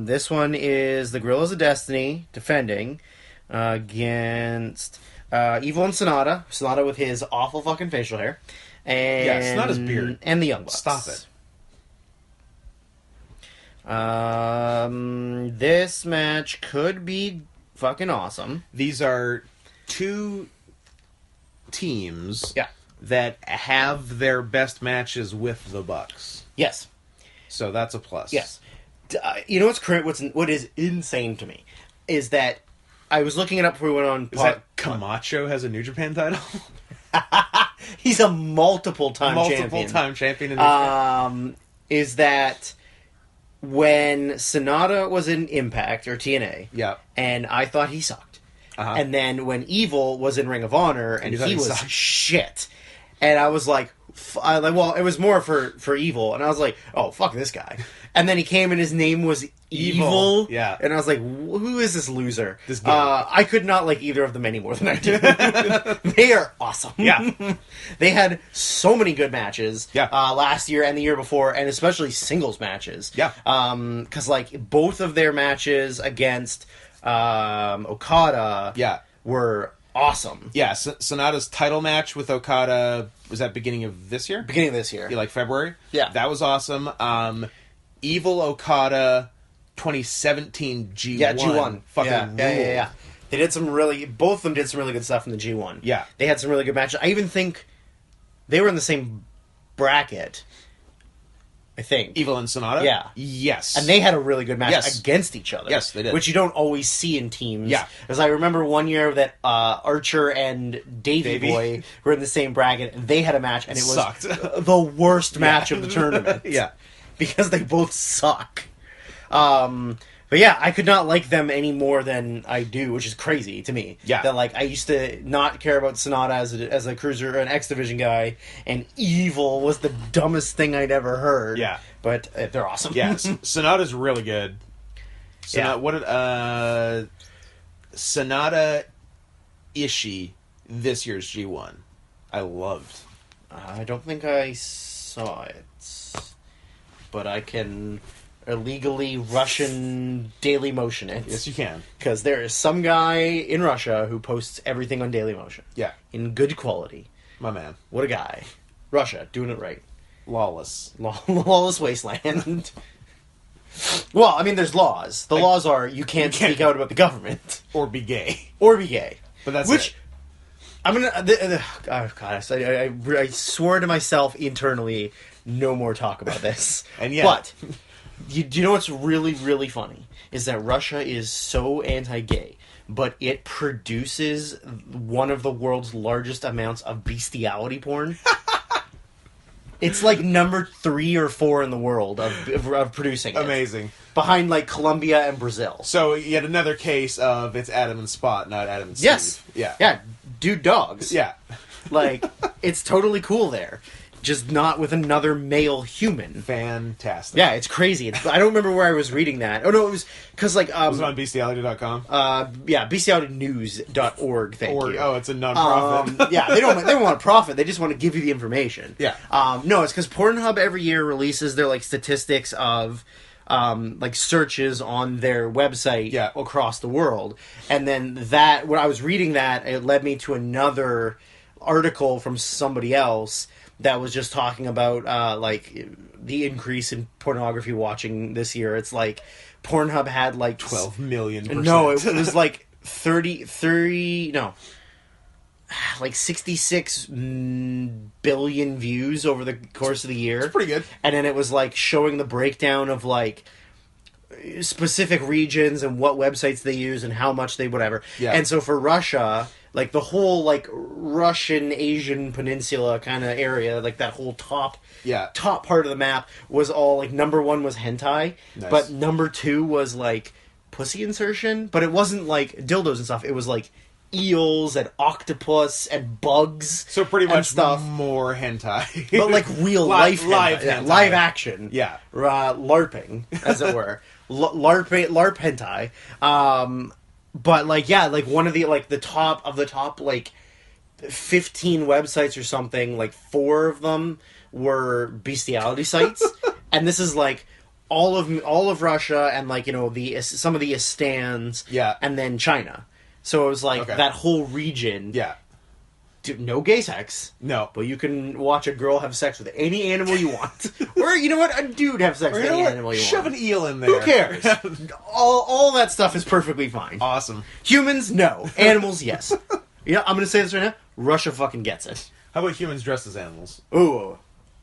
This one is the Guerrillas of Destiny defending against Evil and Sonata. Sonata with his awful fucking facial hair. And,
yeah, Sonata's beard.
And the Young Bucks.
Stop it.
This match could be fucking awesome.
These are two teams
Yeah.
that have their best matches with the Bucks.
Yes.
So that's a plus.
Yes. You know what is insane to me is that I was looking it up before we went on.
Is that Camacho has a New Japan title?
He's a multiple-time champion.
Multiple-time champion in New Japan.
Is that when Sonata was in Impact, or TNA,
Yeah.
and I thought he sucked.
Uh-huh.
And then when Evil was in Ring of Honor, and
thought
he
he
was
sucked.
shit. And I was like, well, it was more for Evil, and I was like, oh, fuck this guy. And then he came and his name was Evil.
Yeah.
And I was like, who is this loser?
This guy.
I could not like either of them any more than I do. They are awesome.
Yeah.
They had so many good matches
Yeah.
last year and the year before, and especially singles matches.
Yeah.
Because, like, both of their matches against Okada were awesome.
Yeah, Sonata's title match with Okada, was that beginning of this year?
Beginning of this year.
Yeah, like February?
Yeah.
That was awesome. Evil Okada 2017 G1.
Yeah, G1.
Fucking
yeah.
ruled.
Yeah. They did both of them did some really good stuff in the G1.
Yeah.
They had some really good matches. I even think they were in the same bracket. I think.
Evil and Sonata?
Yeah.
Yes.
And they had a really good match
Yes.
against each other.
Yes, they did.
Which you don't always see in teams.
Yeah.
Because I remember one year that Archer and Davey Boy were in the same bracket, and they had a match, and it was
Sucked.
the worst match of the tournament.
Yeah.
Because they both suck. But yeah, I could not like them any more than I do, which is crazy to me.
Yeah.
That, like, I used to not care about Sonata as a cruiser, an X Division guy, and Evil was the dumbest thing I'd ever heard.
Yeah.
But they're awesome.
Yeah, Sonata's really good. Sonata Ishii, this year's G1. I loved.
I don't think I saw it. But I can illegally Russian Daily Motion it.
Yes, you can.
Because there is some guy in Russia who posts everything on Daily Motion.
Yeah.
In good quality.
My man.
What a guy. Russia, doing it right.
Lawless.
Lawless wasteland. Well, I mean, there's laws. The laws are you can't speak out about the government.
Or be gay.
Or be gay.
But that's
Which,
it.
I'm gonna... oh, God, I swore to myself internally, no more talk about this.
And yet...
But, do you know what's really, really funny? Is that Russia is so anti-gay, but it produces one of the world's largest amounts of bestiality porn. It's like number 3 or 4 in the world of producing it.
Amazing.
Behind like Colombia and Brazil.
So yet another case of it's Adam and Spot, not Adam and Steve.
Yes.
Yeah.
Yeah. Dude dogs.
Yeah.
Like, it's totally cool there. Just not with another male human.
Fantastic.
Yeah, it's crazy. I don't remember where I was reading that. Oh, no, it was... Because, like...
Was it on bestiality.com?
Yeah, bestialitynews.org, thank you.
Oh, it's a non-profit.
Yeah, they don't want to profit. They just want to give you the information.
Yeah.
No, it's because Pornhub every year releases their, like, statistics of... like searches on their website across the world. And then that, when I was reading that, it led me to another article from somebody else that was just talking about like the increase in pornography watching this year. It's like Pornhub had like
12 million%.
No, it was like 30 no. Like 66 billion views over the course of the year.
It's pretty good.
And then it was like showing the breakdown of like specific regions and what websites they use and how much they whatever.
Yeah.
And so for Russia, like the whole like Russian Asian peninsula kind of area, like that whole top part of the map was all like number 1 was hentai, but number 2 was like pussy insertion, but it wasn't like dildos and stuff. It was like eels and octopus and bugs.
So pretty much
stuff.
More hentai.
But like real life
live
hentai. Yeah,
hentai.
live action.
Yeah.
LARPing, as it were. LARP hentai. But like, yeah, like one of the, like the top of the top, like 15 websites or something, like 4 of them were bestiality sites. And this is like all of Russia and like, you know, some of the Istans.
Yeah.
And then China. So it was like that whole region.
Yeah.
No gay sex.
No.
But you can watch a girl have sex with any animal you want. Or, you know what? A dude have sex with any animal you
Shove
want.
an eel in there.
Who cares? all that stuff is perfectly fine.
Awesome.
Humans, no. Animals, yes. Yeah, I'm going to say this right now. Russia fucking gets it.
How about humans dressed as animals?
Ooh.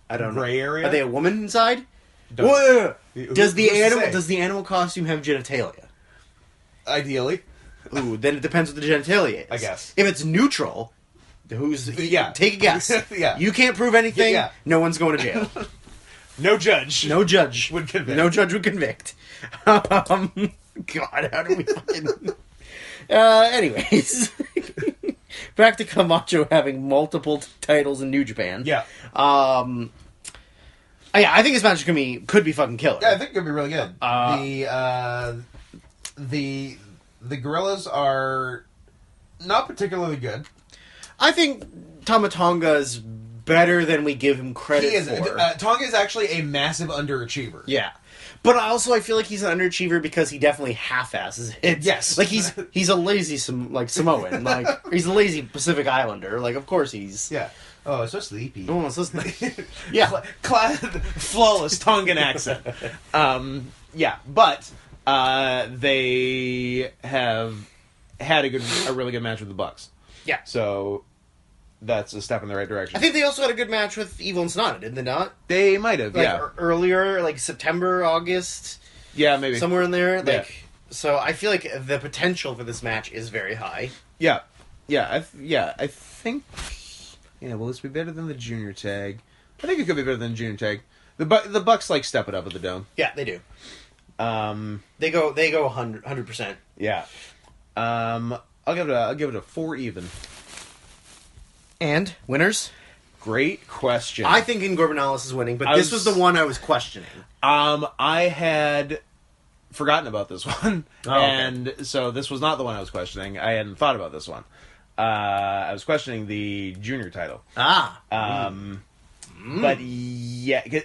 I don't know.
Gray area?
Are they a woman inside?
Who's
Does the
to say?
animal costume have genitalia?
Ideally.
Ooh, then it depends what the genitalia is.
I guess.
If it's neutral, take a guess.
Yeah.
You can't prove anything.
Yeah.
No one's going to jail.
No judge.
No judge
would convict.
No judge would convict. God, how do we fucking... Anyways. Back to Camacho having multiple titles in New Japan.
Yeah.
Yeah, I think this match could be fucking killer.
Yeah, I think it could be really good. The Gorillas are not particularly good.
I think Tamatonga is better than we give him credit
He is.
for.
Tonga is actually a massive underachiever.
Yeah. But also, I feel like he's an underachiever because he definitely half-asses it.
Yes.
Like, he's a lazy Samoan. Like, he's a lazy Pacific Islander. Like, of course he's...
Yeah. Oh, it's so sleepy.
Oh, it's so sleepy. Yeah.
Flawless Tongan accent. Yeah, but they have had a really good match with the Bucks.
Yeah.
So that's a step in the right direction.
I think they also had a good match with Evil and Sonata, didn't they not?
They might have,
Like, earlier, like September, August.
Yeah, maybe.
Somewhere in there.
Yeah.
Like, so I feel like the potential for this match is very high.
Yeah. I think... Yeah, will this be better than the junior tag? I think it could be better than the junior tag. The Bucks like step it up at the Dome.
Yeah, they do. They go 100%.
Yeah. I'll give it a 4 even.
And winners?
Great question.
I think Ingorbenalis is winning, but this was the one I was questioning.
I had forgotten about this one,
Oh, okay.
and so this was not the one I was questioning. I hadn't thought about this one. I was questioning the junior title. But yeah,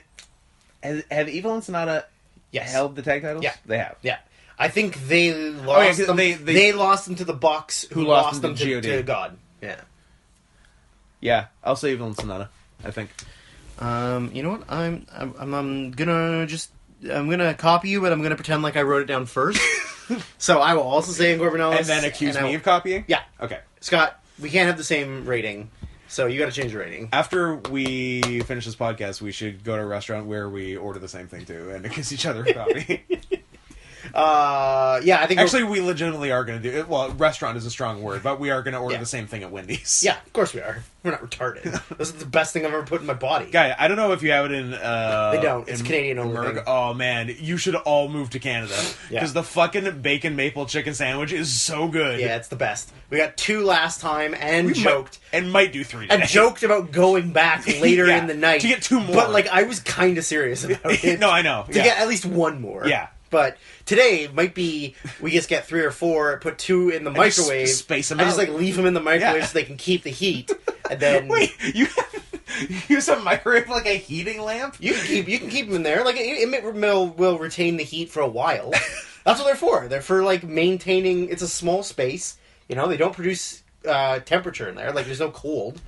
have Evil and Sonata held the tag titles?
Yeah,
they have.
Yeah, I think they lost them. They lost them to the Bucks, who lost them to God. Yeah.
Yeah, I'll say Evil and Sonata, I think.
You know what? I'm gonna copy you, but I'm gonna pretend like I wrote it down first. So I will also say Ingorbenalis.
And then accuse me of copying?
Yeah.
Okay.
Scott, we can't have the same rating, so you gotta change the rating.
After we finish this podcast, we should go to a restaurant where we order the same thing too, and accuse each other of copying.
Yeah, I think
Actually, we legitimately are going to do it. Well, restaurant is a strong word, but we are going to order
Yeah.
the same thing at Wendy's.
yeah, of course we are. We're not retarded. This is the best thing I've ever put in my body.
Guy, I don't know if you have it in...
They don't. It's
in
Canadian only
America.
thing.
Oh, man. You should all move to Canada.
Yeah.
Because the fucking bacon maple chicken sandwich is so good.
Yeah, it's the best. We got 2 last time and joked.
Might do 3 today.
And joked about going back later
Yeah,
in the night.
to get 2 more.
But, like, I was kind of serious about it.
No, I know.
To
Yeah.
get at least 1 more.
Yeah.
But today might be we just get 3 or 4, put 2 in the
just
microwave.
space 'em
I just
out.
like leave them in the microwave
Yeah.
so they can keep the heat, and then
Wait, you use a microwave like a heating lamp?
you can keep them in there. Like it will retain the heat for a while. That's what they're for. They're for like maintaining. It's a small space. You know, they don't produce temperature in there. Like there's no cold.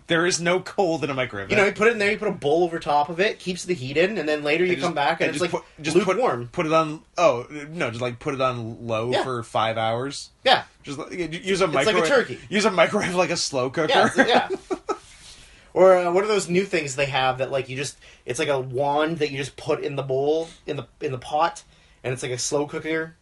There is no cold in a microwave.
You know, you put it in there, you put a bowl over top of it, keeps the heat in, and then later you come back and it's like lukewarm.
Put it on. Oh no, just like put it on low
Yeah.
for 5 hours.
Yeah,
Just use a
like
microwave.
a turkey.
Use a microwave like a slow cooker.
yeah, yeah. Or what are those new things they have that like it's like a wand that you just put in the bowl in the pot, and it's like a slow cooker.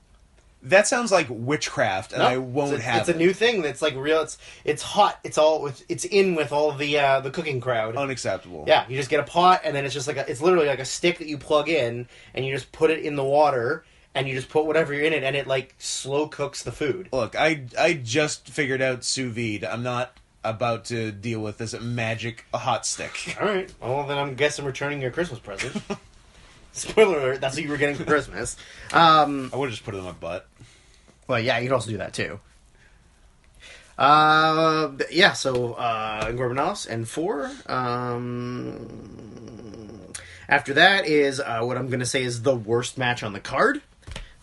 That sounds like witchcraft, and
No,
I won't have
It's a new thing that's like real. It's hot. It's in with all the cooking crowd.
unacceptable.
Yeah, you just get a pot, and then it's just it's literally like a stick that you plug in, and you just put it in the water, and you just put whatever you're in it, and it like slow cooks the food.
Look, I just figured out sous vide. I'm not about to deal with this magic hot stick.
All right. Well, then I'm guessing returning your Christmas present. Spoiler alert, that's what you were getting for Christmas.
I would have just put it in my butt.
Well, yeah, you could also do that, too. Yeah, so, Ingorbenalis and 4. After that is, what I'm going to say is the worst match on the card.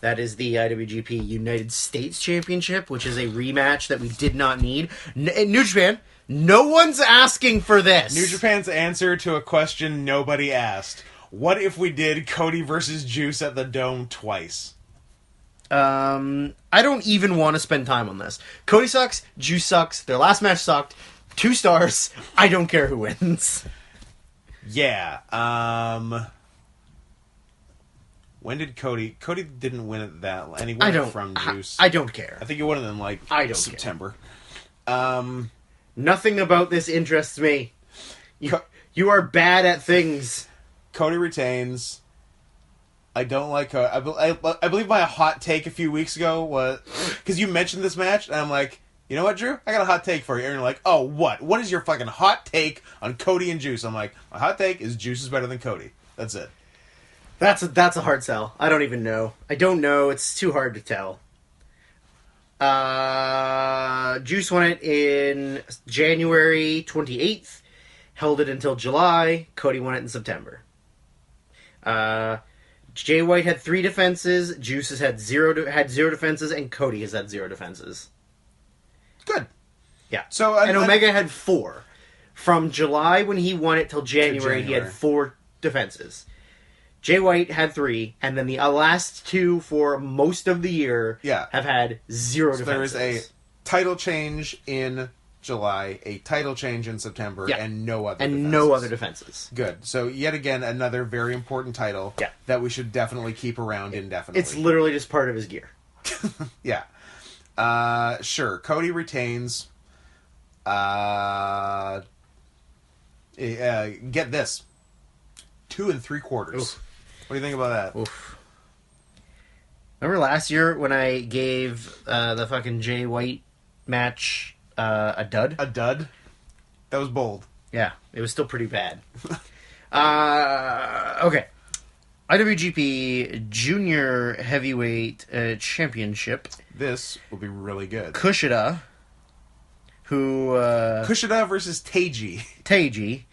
That is the IWGP United States Championship, which is a rematch that we did not need. New Japan, no one's asking for this.
New Japan's answer to a question nobody asked. What if we did Cody versus Juice at the Dome twice?
I don't even want to spend time on this. Cody sucks. Juice sucks. Their last match sucked. 2 stars. I don't care who wins.
Yeah. When did Cody didn't win it that, and he won it from Juice.
I don't care.
I think he won it in like
I don't
September.
Nothing about this interests me. You are bad at things.
Cody retains. I don't like Cody. I believe my hot take a few weeks ago was because you mentioned this match, and I'm like, you know what, Drew? I got a hot take for you. And you're like, oh, what? What is your fucking hot take on Cody and Juice? I'm like, my hot take is Juice is better than Cody. That's it.
That's a hard sell. I don't even know. I don't know. It's too hard to tell. Juice won it in January 28th. Held it until July. Cody won it in September. Jay White had 3 defenses. Juice has had 0 defenses, and Cody has had 0 defenses.
Good.
Yeah.
So
and Omega had 4. From July when he won it till January, he had
January.
4 defenses. Jay White had 3, and then the last 2 for most of the year have had 0
So
defenses.
there is a title change in July, a title change in September, and no other defenses. Good. So yet again, another very important title that we should definitely keep around indefinitely.
It's literally just part of his gear.
Yeah. Sure. Cody retains. Get this. 2 3/4.
Oof.
What do you think about that?
Oof. Remember last year when I gave the fucking Jay White match a dud?
A dud? That was bold.
Yeah, it was still pretty bad. Okay. IWGP Junior Heavyweight Championship.
This will be really good.
Kushida, who...
Kushida versus Teiji.
Teiji.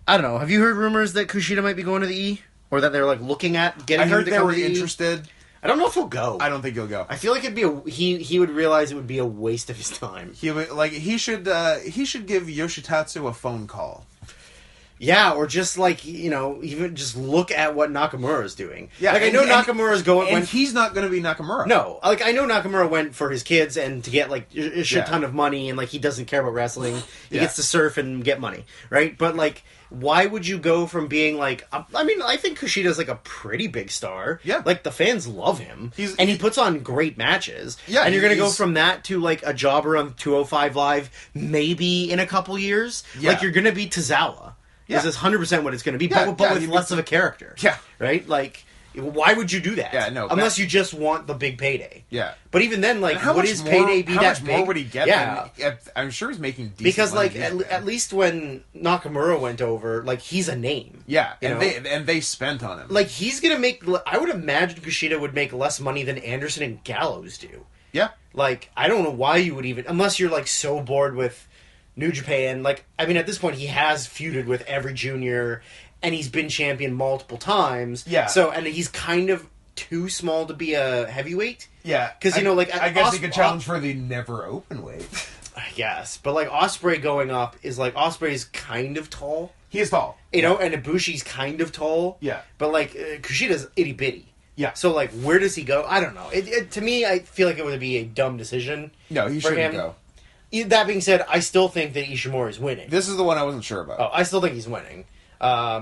I don't know. Have you heard rumors that Kushida might be going to the E? Or that they're like looking at getting
I
him
heard
to
they
come
were
to the E?
interested.
I don't know if he'll go.
I don't think he'll go.
I feel like it'd be he would realize it would be a waste of his time.
He should give Yoshitatsu a phone call.
Yeah, or just like, even just look at what Nakamura's doing.
Yeah,
like I know Nakamura's going.
And he's not going to be Nakamura.
No, like I know Nakamura went for his kids and to get like a shit ton of money, and like he doesn't care about wrestling. He gets to surf and get money, right? But like, why would you go from being like? I mean, I think Kushida's like a pretty big star.
Yeah,
like the fans love him, and he puts on great matches.
Yeah,
and you're gonna go from that to like a jobber on 205 Live, maybe in a couple years.
Yeah.
Like you're gonna be Tozawa.
Yeah.
This is 100% what it's going to be, but with less of a character.
Yeah.
Right? Like, why would you do that?
Yeah, no.
Unless you just want the big payday.
Yeah.
But even then, like,
how
would
much
his
more,
payday be
how
that
much
big?
more would he get?
Yeah.
I'm sure he's making decent
because,
money
like, at least when Nakamura went over, like, he's a name.
Yeah,
you know?
they spent on him.
Like, he's going to make... I would imagine Kushida would make less money than Anderson and Gallows do.
Yeah.
Like, I don't know why you would even... Unless you're, like, so bored with New Japan. Like, I mean, at this point, he has feuded with every junior... And he's been champion multiple times.
Yeah.
So, and he's kind of too small to be a heavyweight.
Yeah.
Because,
I guess he could challenge for the never open weight.
I guess. But, like, Ospreay going up is, like, Ospreay's kind of tall.
He is tall.
You know, and Ibushi's kind of tall.
Yeah.
But, like, Kushida's itty-bitty.
Yeah.
So, like, where does he go? I don't know. To me, I feel like it would be a dumb decision.
No, he shouldn't go.
That being said, I still think that Ishimori's winning.
This is the one I wasn't sure about.
Oh, I still think he's winning.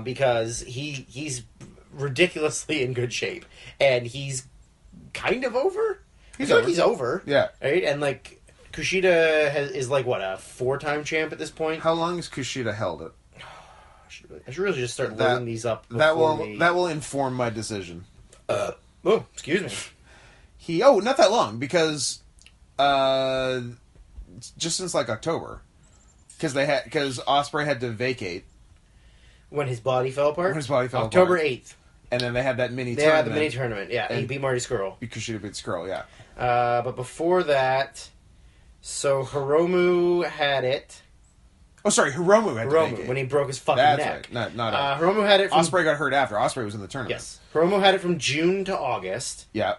Because he's ridiculously in good shape, and he's kind of over. He's over.
Yeah,
right. And like Kushida is like what, a 4-time champ at this point.
How long has Kushida held it?
I should really just start loading these up.
That will inform my decision.
Oh, excuse me.
Not that long because just since like October, because Ospreay had to vacate.
When his body fell apart?
October
8th.
And then they had that mini tournament.
They had the mini tournament, yeah. He beat Marty Scurll.
Kushida beat Scurll, yeah.
But before that, so Hiromu had it.
Oh, sorry, Hiromu had it.
When he broke his fucking neck.
Right. Not
Hiromu had it from...
Ospreay got hurt after. Ospreay was in the tournament.
Yes. Hiromu had it from June to August.
Yeah.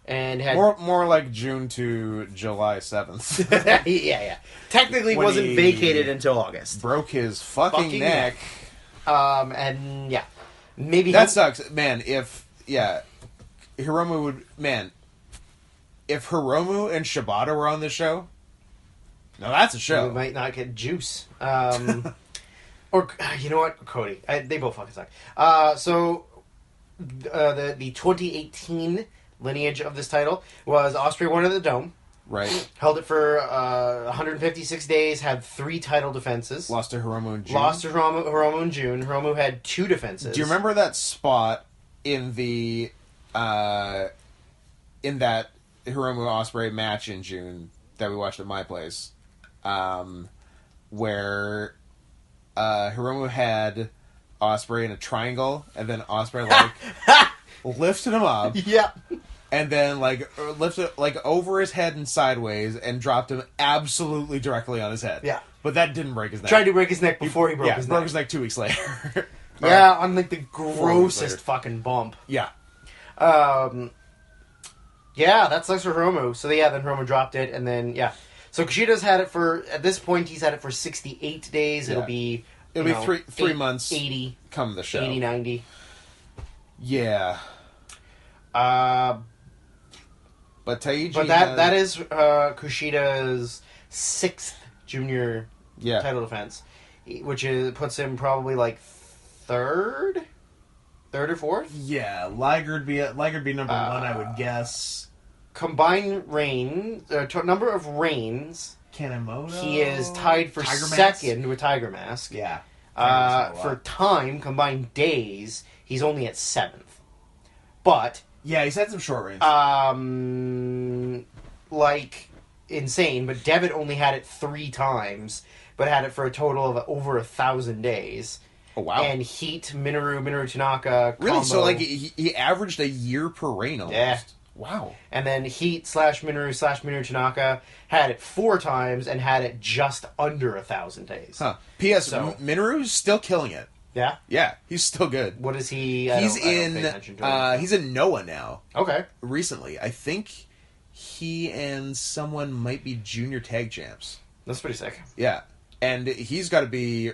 And had...
More like June to July 7th.
yeah. Technically wasn't vacated until August.
Broke his fucking neck.
And yeah, maybe
that sucks, man. If Hiromu would, man. If Hiromu and Shibata were on this show, no, that's a show.
We might not get juice. Or you know what, Cody? They both fucking suck. So the 2018 lineage of this title was Ospreay won at the Dome.
Right.
Held it for 156 days, had 3 title defenses.
Lost to Hiromu in June.
Hiromu in June. Hiromu had 2 defenses.
Do you remember that spot in the in that Hiromu Ospreay match in June that we watched at my place? Where Hiromu had Ospreay in a triangle, and then Ospreay lifted him up.
Yeah.
And then, lifted over his head and sideways and dropped him absolutely directly on his head.
Yeah.
But that didn't break his neck.
Tried to break his neck before he broke his neck.
broke his neck 2 weeks later.
Yeah, on, the grossest fucking bump.
Yeah.
Yeah, that sucks for Hiromu. So, then Hiromu dropped it, and then, yeah. So, Kushida's had it for, at this point, he's had it for 68 days. Yeah. It'll be
3 months.
80.
Come the show.
80, 90.
Yeah. But Taiji...
But that is Kushida's 6th junior title defense, which puts him probably third or fourth.
Yeah, Liger'd be number 1, I would guess.
Combined number of reigns.
Kanemoto.
He is tied for second with Tiger Mask.
Yeah.
For time, combined days, he's only at 7th. But
yeah, he's had some short reigns.
Insane. But Devitt only had it 3 times, but had it for a total of over 1,000 days.
Oh wow!
And Heat, Minoru Tanaka.
Really?
Combo.
So he averaged a year per reign almost.
Yeah.
Wow.
And then Heat /Minoru Tanaka had it 4 times and had it just under 1,000 days.
Huh. P.S. Minoru's still killing it.
Yeah?
Yeah, he's still good.
What is he?
He's in Noah now.
Okay.
Recently. I think he and someone might be junior tag champs.
That's pretty sick.
Yeah. And he's got to be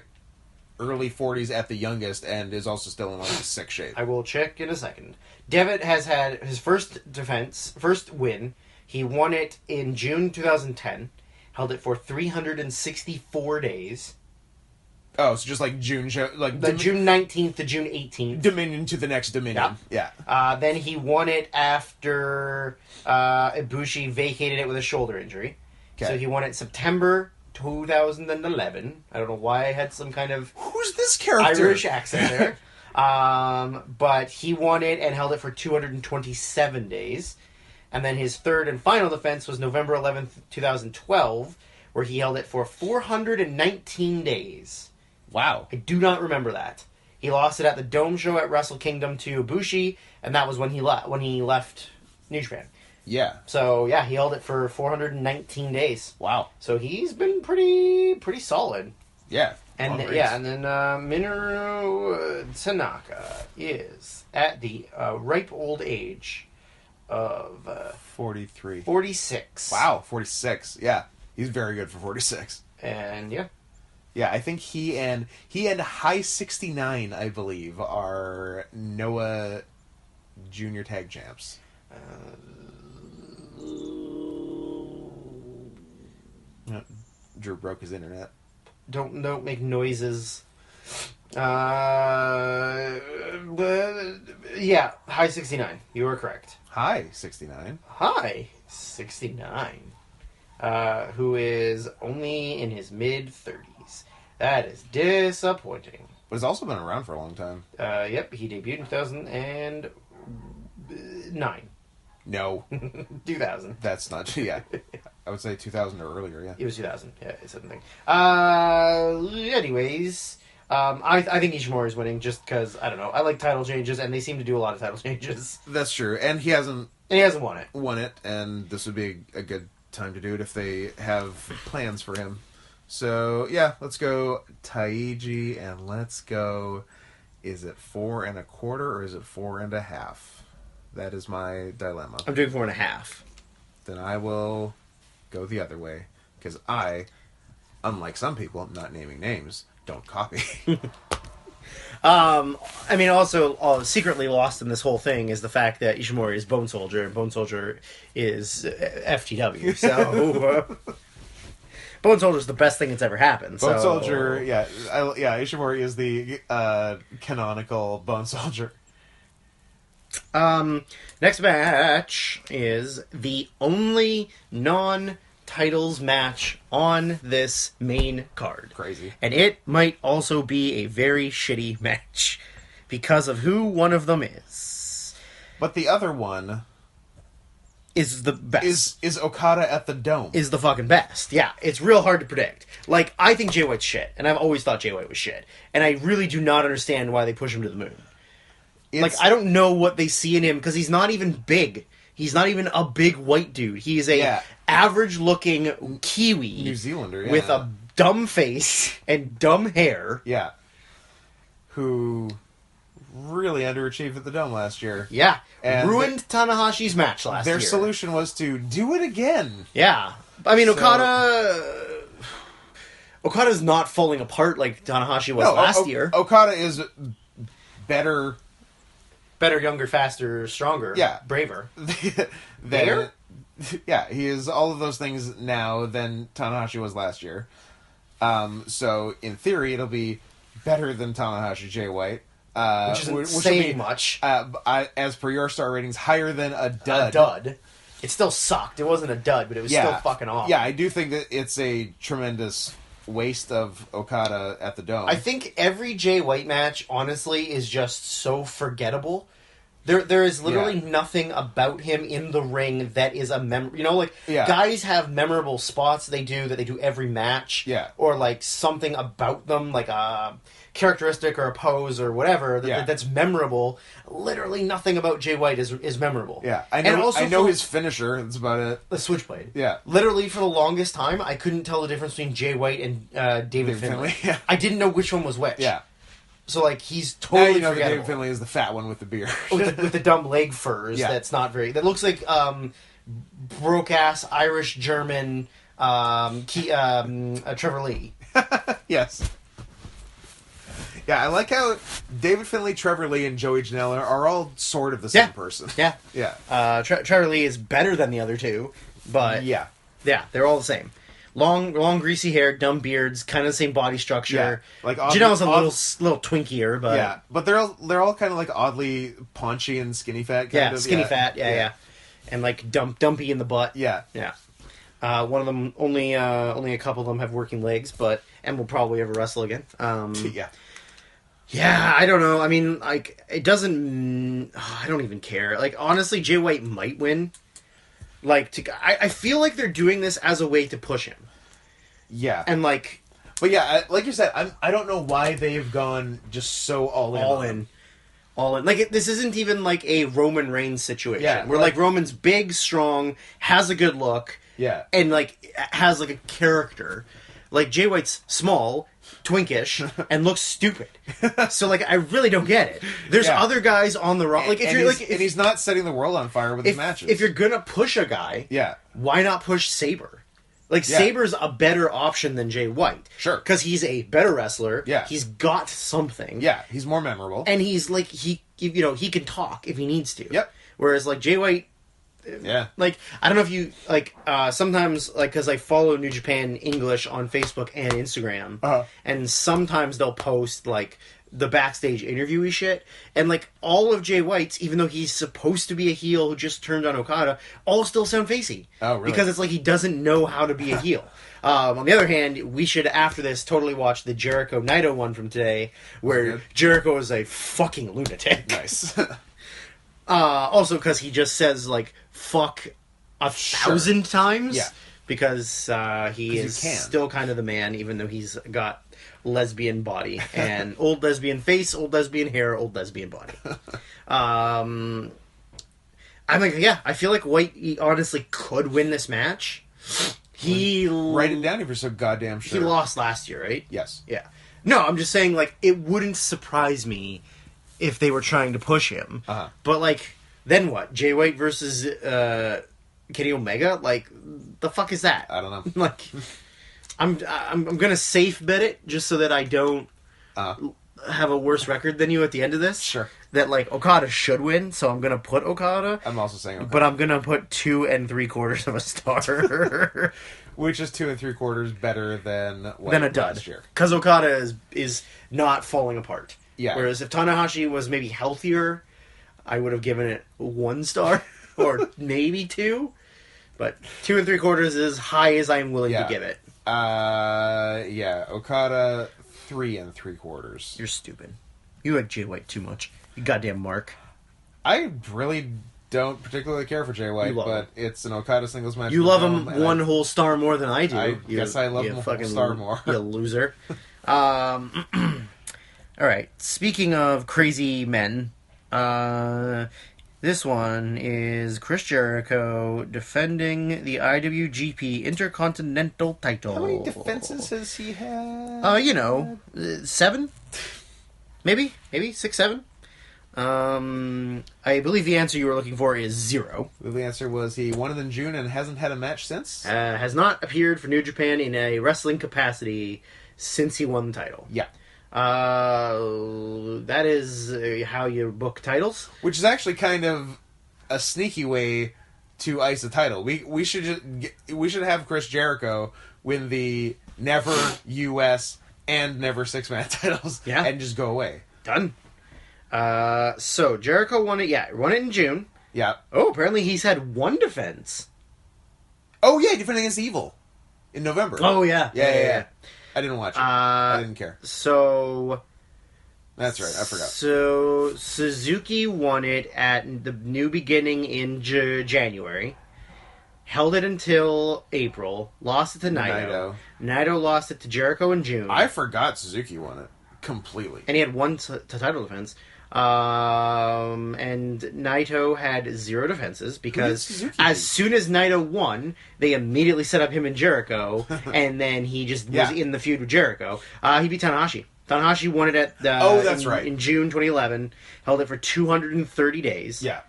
early 40s at the youngest, and is also still in like sick shape.
I will check in a second. Devitt has had his first win. He won it in June 2010. Held it for 364 days.
Oh, so just like June show, like
The June 19th to June 18th.
Dominion to the next Dominion. Yeah.
Then he won it after Ibushi vacated it with a shoulder injury.
Okay.
So he won it September 2011. I don't know why I had some kind of
Who's this character?
Irish accent there. But he won it and held it for 227 days. And then his third and final defense was November 11th, 2012, where he held it for 419 days.
Wow.
I do not remember that. He lost it at the Dome show at Wrestle Kingdom to Ibushi, and that was when he left New Japan.
Yeah.
So yeah, he held it for 419 days.
Wow.
So he's been pretty solid.
Yeah.
And then Minoru Tanaka is at the ripe old age of
43.
46.
Wow, 46. Yeah. He's very good for 46.
And yeah.
Yeah, I think he and High 69, I believe, are Noah Junior Tag Champs. Drew broke his internet.
Don't make noises. Yeah, High 69. You were correct.
High 69.
High 69. Who is only in his mid-30s. That is disappointing.
But he's also been around for a long time.
Yep, he debuted in 2009.
No.
2000.
That's not... Yeah. I would say 2000 or earlier, yeah.
It was 2000. Yeah, it's something. Anyways, I think Ishimori is winning just because, I don't know, I like title changes, and they seem to do a lot of title changes.
That's true. And he hasn't
won it.
Won it, and this would be a good time to do it if they have plans for him. So, yeah, let's go Taiji, and let's go... Is it 4 1/4 or is it 4 1/2? That is my dilemma.
I'm doing 4 1/2.
Then I will go the other way, because I, unlike some people, not naming names, don't copy.
I mean, also secretly lost in this whole thing is the fact that Ishimori is Bone Soldier, and Bone Soldier is FTW. So Bone Soldier is the best thing that's ever happened.
Bone Soldier, yeah, Ishimori is the canonical Bone Soldier.
Next match is the only non-titles match on this main card.
Crazy.
And it might also be a very shitty match because of who one of them is.
But the other one
is the best.
Is Okada at the Dome.
Is the fucking best. Yeah, it's real hard to predict. Like, I think Jay White's shit, and I've always thought Jay White was shit. And I really do not understand why they push him to the moon. I don't know what they see in him, because he's not even big. He's not even a big white dude. He is a average-looking Kiwi.
New Zealander, yeah.
With a dumb face and dumb hair.
Yeah. Who really underachieved at the Dome last year.
Yeah.
And
ruined Tanahashi's match last year.
Their solution was to do it again.
Yeah. I mean, Okada's not falling apart like Tanahashi was last year.
Okada is better...
Better, younger, faster, stronger, braver.
Better? Yeah, he is all of those things now than Tanahashi was last year. So, in theory, it'll be better than Tanahashi Jay White.
Which isn't saying much.
As per your star ratings, higher than a dud.
A dud. It still sucked. It wasn't a dud, but it was still fucking awful.
Yeah, I do think that it's a tremendous waste of Okada at the Dome.
I think every Jay White match, honestly, is just so forgettable. There is literally nothing about him in the ring that is a guys have memorable spots they do every match.
Yeah.
Or like something about them, like a characteristic or a pose or whatever that's memorable. Literally nothing about Jay White is memorable.
Yeah. I know his finisher, that's about it.
The Switchblade.
Yeah.
Literally for the longest time I couldn't tell the difference between Jay White and David Finlay.
Yeah.
I didn't know which one was which.
Yeah.
So, like, he's totally
forgettable.
forgettable.
David Finlay is the fat one with the beard.
with the dumb leg furs that's not very... That looks like broke-ass Irish-German Trevor Lee.
Yes. Yeah, I like how David Finlay, Trevor Lee, and Joey Janela are all sort of the same person.
Yeah.
Yeah.
Trevor Lee is better than the other two, but
Yeah.
Yeah, they're all the same. Long, greasy hair, dumb beards, kind of the same body structure.
Yeah, like
Janelle's a little twinkier, but
yeah, but they're all kind of like oddly paunchy and skinny fat. Kind of.
Skinny fat, yeah, and like dumpy in the butt.
Yeah.
One of them only a couple of them have working legs, and will probably ever wrestle again. Yeah, I don't know. I mean, like it doesn't. I don't even care. Like honestly, Jay White might win. I feel like they're doing this as a way to push him.
Yeah.
And like...
But yeah, like you said, I don't know why they've gone just so all in.
All in. Like, this isn't even like a Roman Reigns situation.
Yeah,
where like Roman's big, strong, has a good look.
Yeah.
And like, has like a character. Like, Jay White's small, twinkish, and looks stupid. So like, I really don't get it. There's other guys on the roster. Like,
and he's not setting the world on fire with his matches.
If you're gonna push a guy, why not push Sabre? Like, Sabre's a better option than Jay White.
Sure.
Because he's a better wrestler.
Yeah.
He's got something.
Yeah, he's more memorable.
And he's like, he can talk if he needs to.
Yep.
Whereas like Jay White, like, I don't know if you, like, sometimes, like, because I follow New Japan English on Facebook and Instagram, and sometimes they'll post, like, the backstage interviewee shit, and, like, all of Jay White's, even though he's supposed to be a heel who just turned on Okada, all still sound facey.
Oh, really?
Because it's like he doesn't know how to be a heel. On the other hand, we should, after this, totally watch the Jericho-Naito one from today, where Jericho is a fucking lunatic.
Nice.
Also, because he just says, like, fuck 1,000 times.
Yeah.
Because he is still kind of the man, even though he's got lesbian body. And old lesbian face, old lesbian hair, old lesbian body. I'm like, I feel like White honestly could win this match.
Write it down if you're so goddamn sure.
He lost last year, right?
Yes.
Yeah. No, I'm just saying, like, it wouldn't surprise me if they were trying to push him. But, like, then what? Jay White versus Kenny Omega? Like, the fuck is that?
I don't know.
Like, I'm gonna safe bet it just so that I don't have a worse record than you at the end of this.
Sure.
That, like, Okada should win, so I'm gonna put Okada.
I'm also saying Okada.
But I'm gonna put 2 3/4 of a star.
Which is 2 3/4 better than
a dud.
last year.
Because Okada is not falling apart.
Yeah.
Whereas if Tanahashi was maybe healthier, I would have given it 1 star or maybe 2. But 2 3/4 is as high as I'm willing to give it.
Okada 3 3/4.
You're stupid. You like Jay White too much. You goddamn mark.
I really don't particularly care for Jay White, but it's an Okada singles match.
You love him one whole star more than I do.
I guess I love him a whole star more.
You loser. All right. Speaking of crazy men, this one is Chris Jericho defending the IWGP Intercontinental title.
How many defenses has he had?
7? Maybe 6, 7. I believe the answer you were looking for is 0.
The answer was he won it in June and hasn't had a match since?
Has not appeared for New Japan in a wrestling capacity since he won the title.
Yeah.
That is how you book titles.
Which is actually kind of a sneaky way to ice a title. We should have Chris Jericho win the never US and never 6-man titles and just go away.
Done. So Jericho won it. Yeah, won it in June.
Yeah.
Oh, apparently he's had 1 defense.
Oh yeah, defending against Evil in November.
Oh yeah.
Yeah. I didn't watch it. I didn't care.
So
that's right. I forgot.
So Suzuki won it at the New Beginning in January. Held it until April. Lost it to Naito. Naito lost it to Jericho in June.
I forgot Suzuki won it completely.
And he had 1 title defense. And Naito had 0 defenses because as soon as Naito won, they immediately set up him and Jericho, and then he just was in the feud with Jericho. He beat Tanahashi. Tanahashi won it at in June 2011. Held it for 230 days.
Yeah.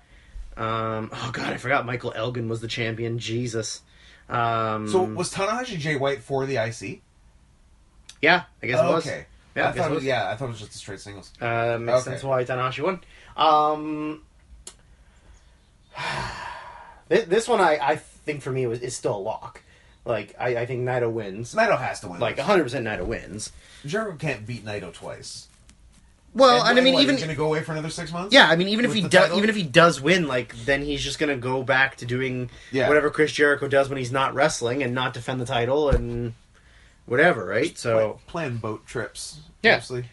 Oh god, I forgot Michael Elgin was the champion. Jesus.
So was Tanahashi Jay White for the IC?
Yeah, I guess it was.
Okay.
Yeah,
I thought it was just a straight singles.
Makes sense why Tanahashi won. This one, I think for me is still a lock. Like, I think Naito wins.
Naito has to win.
Like, 100% Naito wins.
Jericho can't beat Naito twice.
Well, and I mean, even
he's going to go away for another 6 months.
Yeah, I mean, even if he does win, like, then he's just going to go back to doing whatever Chris Jericho does when he's not wrestling and not defend the title and whatever, right?
Just
so
plan boat trips.
Yeah.
Mostly.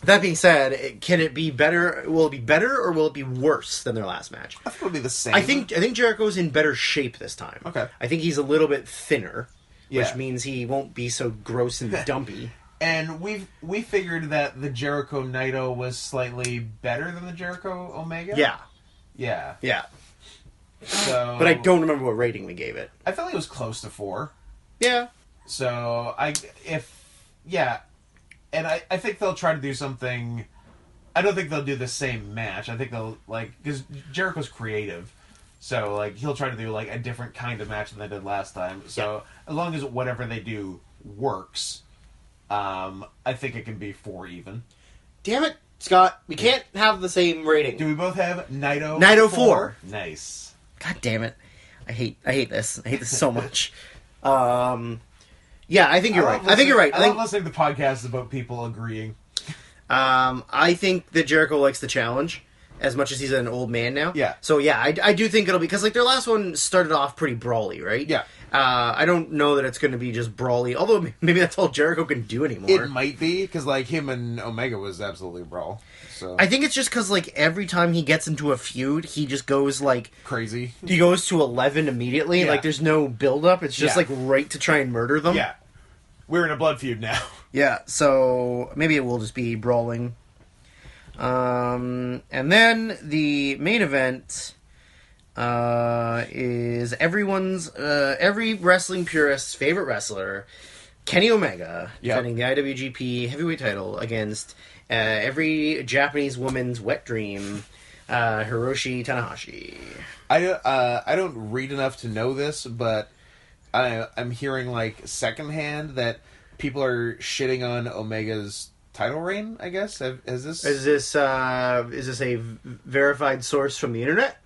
That being said, can it be better? Will it be better or will it be worse than their last match?
I think it'll be the same.
I think Jericho's in better shape this time.
Okay.
I think he's a little bit thinner,
Yeah.
which means he won't be so gross and dumpy.
And we figured that the Jericho Naito was slightly better than the Jericho Omega.
Yeah.
Yeah. So,
but I don't remember what rating we gave it.
I felt like it was close to 4.
Yeah.
So and I think they'll try to do something. I don't think they'll do the same match. I think they'll because Jericho's creative, so he'll try to do a different kind of match than they did last time. So as long as whatever they do works, I think it can be 4 even.
Damn it, Scott! We can't have the same rating.
Do we both have Naito?
Naito 4.
Nice.
God damn it! I hate this. I hate this so much. Yeah, I think you're right. I think you're right.
I love listening to podcasts about people agreeing.
I think that Jericho likes the challenge as much as he's an old man now.
Yeah.
So yeah, I do think it'll be because their last one started off pretty brawly, right?
Yeah.
I don't know that it's going to be just brawly, although maybe that's all Jericho can do anymore.
It might be because him and Omega was absolutely brawl. So
I think it's just because every time he gets into a feud, he just goes
crazy.
He goes to 11 immediately.
Yeah.
There's no build up. It's just right to try and murder them.
Yeah. We're in a blood feud now.
Yeah, so maybe it will just be brawling. And then the main event is every wrestling purist's favorite wrestler, Kenny Omega, defending the IWGP Heavyweight title against every Japanese woman's wet dream, Hiroshi Tanahashi.
I don't read enough to know this, but I'm hearing secondhand that people are shitting on Omega's title reign. I guess is this
a verified source from the internet?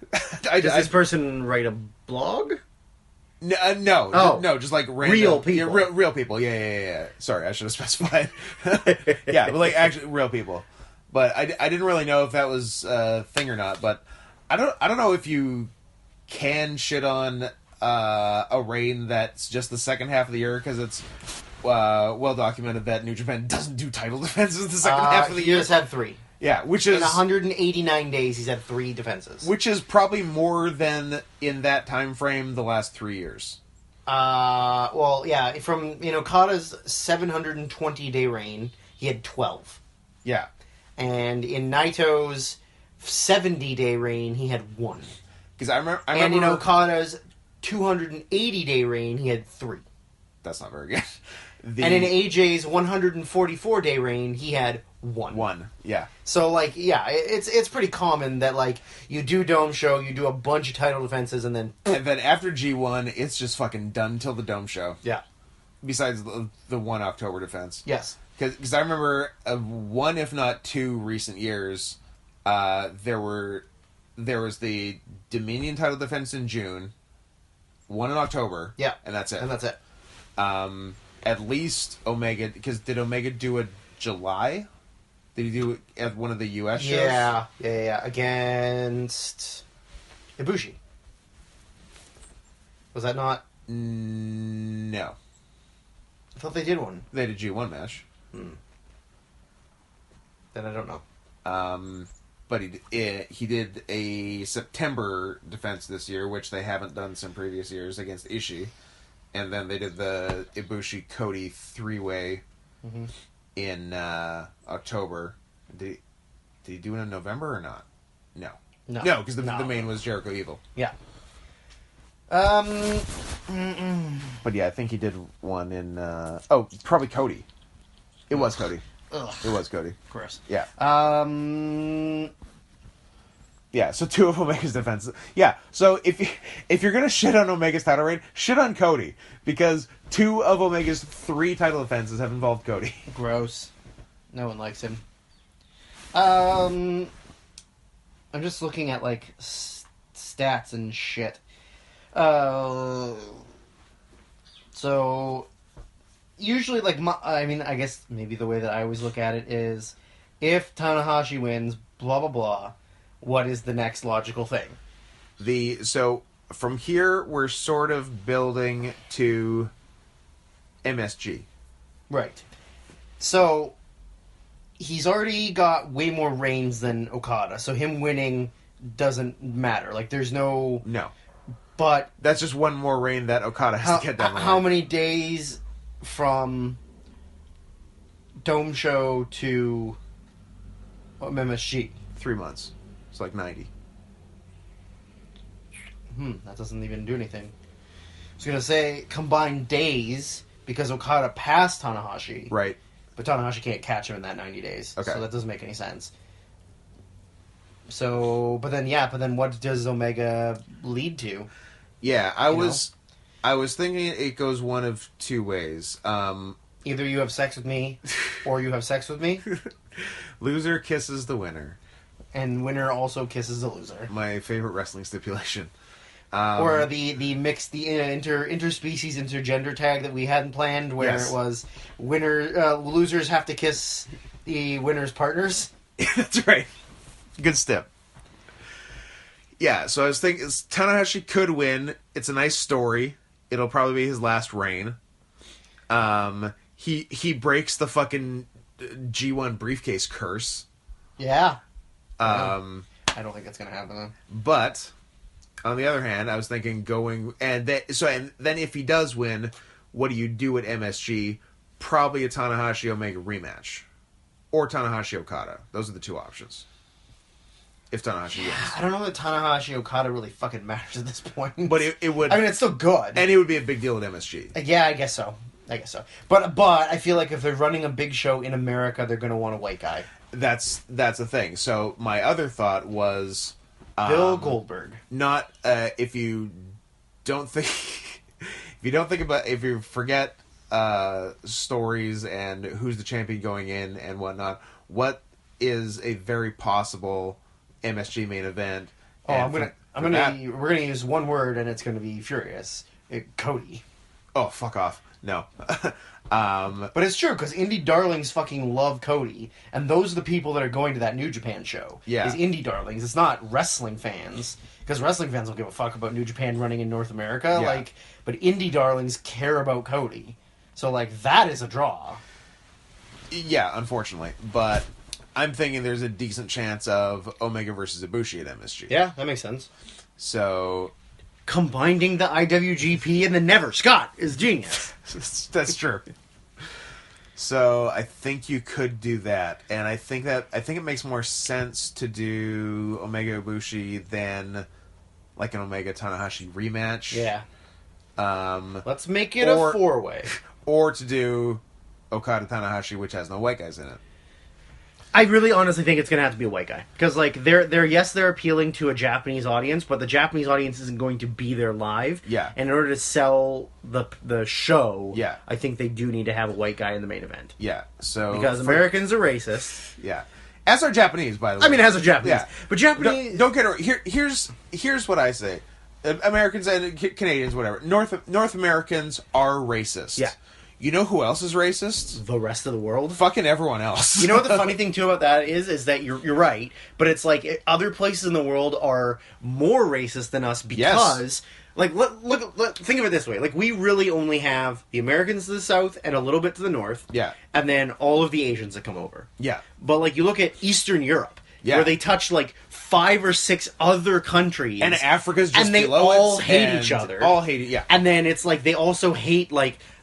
Does this person write a blog?
No, just random,
real people.
Real people. Yeah. Sorry, I should have specified. Yeah, but actually real people. But I didn't really know if that was a thing or not. But I don't know if you can shit on a reign that's just the second half of the year because it's well documented that New Japan doesn't do title defenses the second half of the year.
He has had 3.
Yeah, which is...
In 189 days, he's had 3 defenses.
Which is probably more than, in that time frame, the last 3 years.
Well, yeah, from, Okada's 720-day reign, he had 12.
Yeah.
And in Naito's 70-day reign, he had 1.
Because I remember...
And in Okada's 280-day reign, he had 3.
That's not very good.
And in AJ's 144-day reign, he had 1.
1, yeah.
So, it's pretty common that, you do Dome Show, you do a bunch of title defenses, and then...
And then after G1, it's just fucking done till the Dome Show.
Yeah.
Besides the 1 October defense.
Yes.
Because I remember 1, if not 2 recent years, there was the Dominion title defense in June, 1 in October.
Yeah.
And that's it.
At
least Omega... Because did Omega do a July? Did he do it at one of the U.S. shows?
Yeah. Against Ibushi. Was that not...
No.
I thought they did one.
They did a G1 match.
Then I don't know.
But he did a September defense this year, which they haven't done some previous years, against Ishii. And then they did the Ibushi-Cody 3-way in October. Did he do it in November or not? No. No, because the main was Jericho Evil.
Yeah.
But yeah, I think he did one in... probably Cody. It was Cody.
Ugh.
It was Cody.
Of course.
Yeah. Yeah, so 2 of Omega's defenses. Yeah, so if you're gonna shit on Omega's title reign, shit on Cody, because 2 of Omega's 3 title defenses have involved Cody.
Gross. No one likes him. I'm just looking at like stats and shit. So usually, like, I guess maybe the way that I always look at it is, if Tanahashi wins, blah blah blah, what is the next logical thing?
So from here, we're sort of building to MSG.
Right. So he's already got way more reigns than Okada, so him winning doesn't matter. Like, there's no...
No.
But...
That's just one more reign that Okada has to get down the line.
How many days from Dome Show to MSG?
3 months. It's like 90.
That doesn't even do anything. I was going to say combined days, because Okada passed Tanahashi.
Right.
But Tanahashi can't catch him in that 90 days.
Okay.
So that doesn't make any sense. So, but then what does Omega lead to?
Yeah, I was thinking it goes one of 2 ways.
Either you have sex with me, or you have sex with me.
Loser kisses the winner.
And winner also kisses the loser.
My favorite wrestling stipulation.
Or the mixed, interspecies, intergender tag that we hadn't planned, where
Yes.
it was losers have to kiss the winner's partners.
That's right. Good step. Yeah, so I was thinking Tanahashi could win. It's a nice story. It'll probably be his last reign. He breaks the fucking G1 briefcase curse.
Yeah.
I
don't think that's gonna happen though.
But on the other hand, I was thinking and then if he does win, what do you do at MSG? Probably a Tanahashi Omega rematch, or Tanahashi Okada. Those are the 2 options. If Tanahashi wins,
I don't know that Tanahashi Okada really fucking matters at this point.
but it would.
I mean, it's still good,
and it would be a big deal at MSG.
Yeah, I guess so. But I feel like if they're running a big show in America, they're going to want a white guy.
That's the thing. So my other thought was
Bill Goldberg.
Not if you forget stories and who's the champion going in and whatnot. What is a very possible MSG main event?
We're gonna use one word and it's gonna be furious. Cody.
Oh, fuck off. No.
But it's true, because indie darlings fucking love Cody, and those are the people that are going to that New Japan show.
Yeah.
Is indie darlings. It's not wrestling fans, because wrestling fans don't give a fuck about New Japan running in North America.
Yeah.
But indie darlings care about Cody. So, that is a draw.
Yeah, unfortunately. But I'm thinking there's a decent chance of Omega versus Ibushi at MSG.
Yeah, that makes sense.
So...
combining the IWGP and the Never Scott is genius.
That's true. So I think you could do that, and I think it makes more sense to do Omega Ibushi than like an Omega Tanahashi rematch.
Yeah. Let's make it a 4-way,
or to do Okada Tanahashi, which has no white guys in it.
I really honestly think it's going to have to be a white guy. Because, they're appealing to a Japanese audience, but the Japanese audience isn't going to be there live.
Yeah.
And in order to sell the show,
yeah,
I think they do need to have a white guy in the main event.
Yeah, so...
because Americans are racist.
Yeah. As are Japanese, by the way.
I mean, as are Japanese.
Yeah.
But Japanese...
Don't get it wrong. Here's what I say. Americans and Canadians, whatever. North Americans are racist.
Yeah.
You know who else is racist?
The rest of the world?
Fucking everyone else.
You know what the funny thing, too, about that is that you're right, but it's like other places in the world are more racist than us because... Yes. Think of it this way. We really only have the Americans to the south and a little bit to the north.
Yeah.
And then all of the Asians that come over.
Yeah.
But, you look at Eastern Europe,
yeah,
where they touch, 5 or 6 other countries.
And Africa's just
and they
below
all
it,
hate each other.
All hate it, yeah.
And then it's they also hate,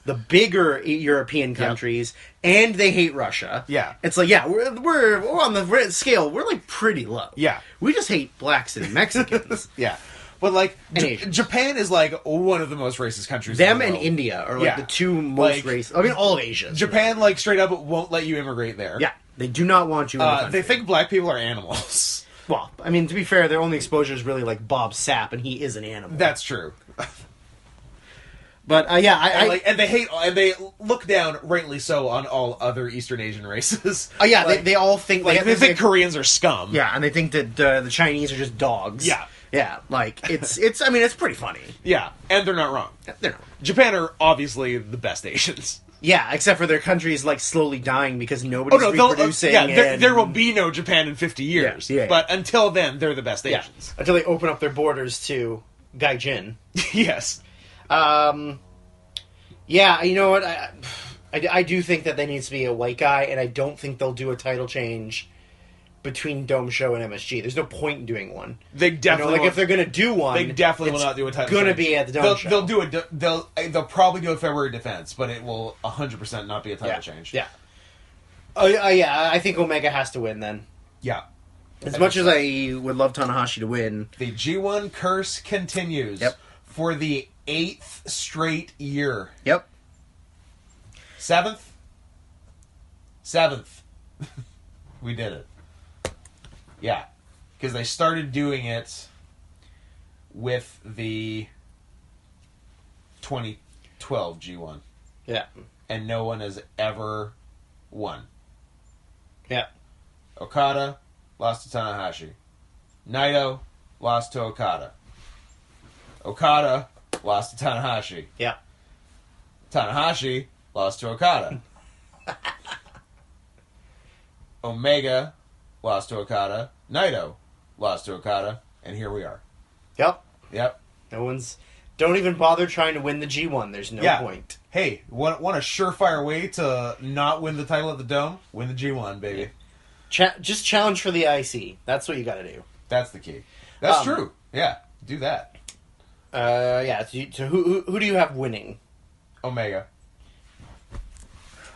the bigger European countries, and they hate Russia.
Yeah.
It's we're on the scale, we're pretty low.
Yeah.
We just hate blacks and Mexicans.
Yeah. But
Asians.
Japan is one of the most racist countries
Them
in the
and
world.
India are
Yeah.
the 2 most racist. I mean, all of Asia.
Japan straight up won't let you immigrate there.
Yeah. They do not want you in the country.
They think black people are animals.
Well, I mean, to be fair, their only exposure is really like Bob Sapp, and he is an animal.
That's true.
But yeah,
and they hate, and they look down, rightly so, on all other Eastern Asian races.
Oh yeah, they all think
they think Koreans are scum.
Yeah, and they think that the Chinese are just dogs.
Yeah,
yeah, like it's. I mean, it's pretty funny.
Yeah, and they're not wrong.
They're not.
Japan are obviously the best Asians.
Yeah, except for their country is like slowly dying because nobody's reproducing.
There will be no Japan in 50 years. Yeah. But until then, they're the best Asians.
Until they open up their borders to Gaijin.
Yes.
Yeah, you know what? I do think that there needs to be a white guy, and I don't think they'll do a title change between Dome Show and MSG. There's no point in doing one.
They definitely
if they're gonna do one,
they definitely will not do a title.
Gonna
change.
be at the Dome Show.
They'll do it. They'll probably do a February defense, but it will 100% not be a title change.
Yeah. Oh yeah, I think Omega has to win then.
Yeah.
As much as I would love Tanahashi to win,
the G1 curse continues.
Yep.
For the 8th straight year.
Yep.
7th. We did it. Yeah. Because they started doing it with the 2012 G1.
Yeah.
And no one has ever won.
Yeah.
Okada lost to Tanahashi. Naito lost to Okada. Okada lost to Tanahashi.
Yeah.
Tanahashi lost to Okada. Omega lost to Okada. Naito lost to Okada. And here we are.
Yep. No one's... Don't even bother trying to win the G1. There's no point.
Hey, want a surefire way to not win the title at the Dome? Win the G1, baby.
Just challenge for the IC. That's what you gotta do.
That's the key. That's true. Yeah, do that.
Yeah. So who do you have winning?
Omega.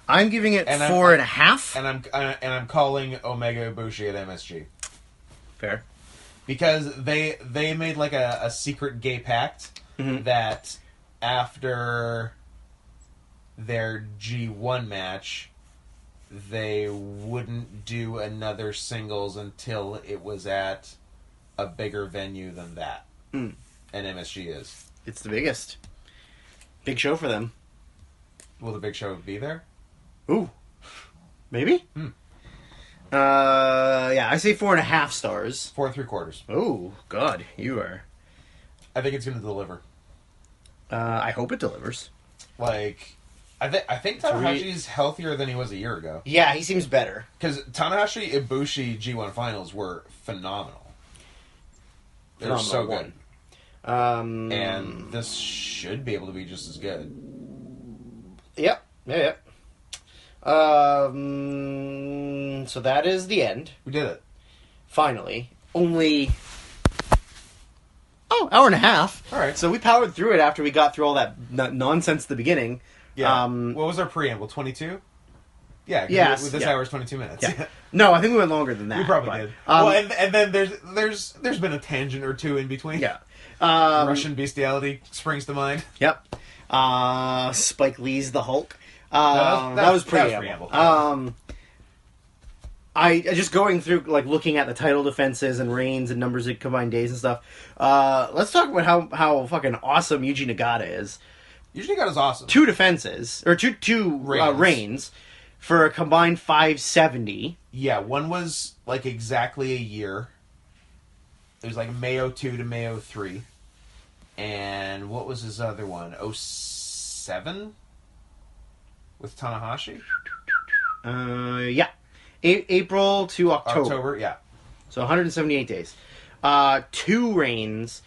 I'm giving it 4.5.
And I'm calling Omega Ibushi at MSG.
Fair.
Because they made like a secret gay pact that after their G1 match, they wouldn't do another singles until it was at a bigger venue than that. And MSG is.
It's the biggest. Big show for them.
Will the big show be there?
Ooh. Maybe? Yeah, I say 4.5 stars.
4 3/4.
Oh, God, you are.
I think it's going to deliver.
I hope it delivers.
Like, I think Tanahashi's healthier than he was a year ago.
Yeah, he seems better.
Because Tanahashi Ibushi G1 finals were phenomenal. They were so good. And this should be able to be just as good.
Yep. So that is the end.
We did it.
Finally. Only... hour and a half.
All right.
So we powered through it after we got through all that nonsense at the beginning.
Yeah. What was our preamble? 22? Yeah.
Yes.
This hour is 22 minutes.
Yeah. No, I think we went longer than that.
We probably did. And then there's been a tangent or two in between.
Yeah.
Russian bestiality springs to mind.
Yep. Spike Lee's The Hulk. That was preamble. I just going through, like, looking at the title defenses and reigns and numbers of combined days and stuff. Let's talk about how fucking awesome Yuji Nagata is.
Yuji Nagata's awesome.
2 defenses, or two reigns for a combined 570.
Yeah, one was, like, exactly a year. It was, like, May 02 to May 03. And what was his other one? 07? With Tanahashi?
Yeah. April to October.
Yeah.
So 178 days. 2 reigns,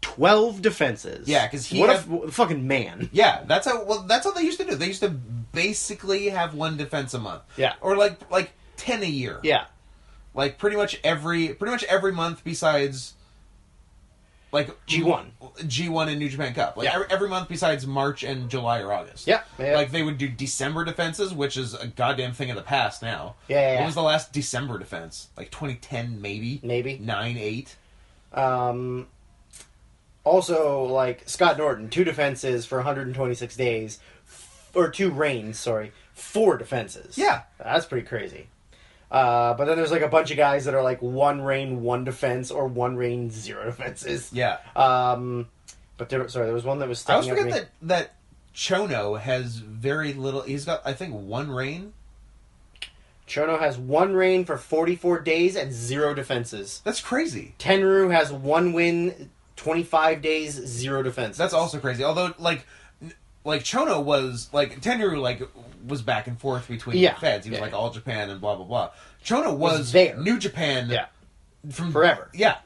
12 defenses.
Yeah, because
what a fucking man.
Yeah, that's how they used to do. They used to basically have 1 defense a month.
Yeah.
Or like 10 a year.
Yeah.
Like pretty much every month besides like G1 and New Japan Cup. Like every month besides March and July or August.
Yeah.
Like they would do December defenses, which is a goddamn thing of the past now.
Yeah.
What was the last December defense? Like 2010 maybe? 9-8.
Also, like, Scott Norton, 2 defenses for 126 days. Or 2 reigns, sorry. 4 defenses.
Yeah.
That's pretty crazy. But then there's like a bunch of guys that are like 1 reign, 1 defense, or 1 reign, 0 defenses.
Yeah.
But there was one that was sticking
I always
out to
forget
me.
that Chono has very little. He's got, I think, 1 reign.
Chono has 1 reign for 44 days and 0 defenses.
That's crazy.
Tenryu has 1 win, 25 days, 0 defenses.
That's also crazy. Although, like Chono was like Tenryu was back and forth between the feds. He was like All Japan and blah blah blah. Chono was
there.
New Japan.
Yeah.
From
forever.
Yeah.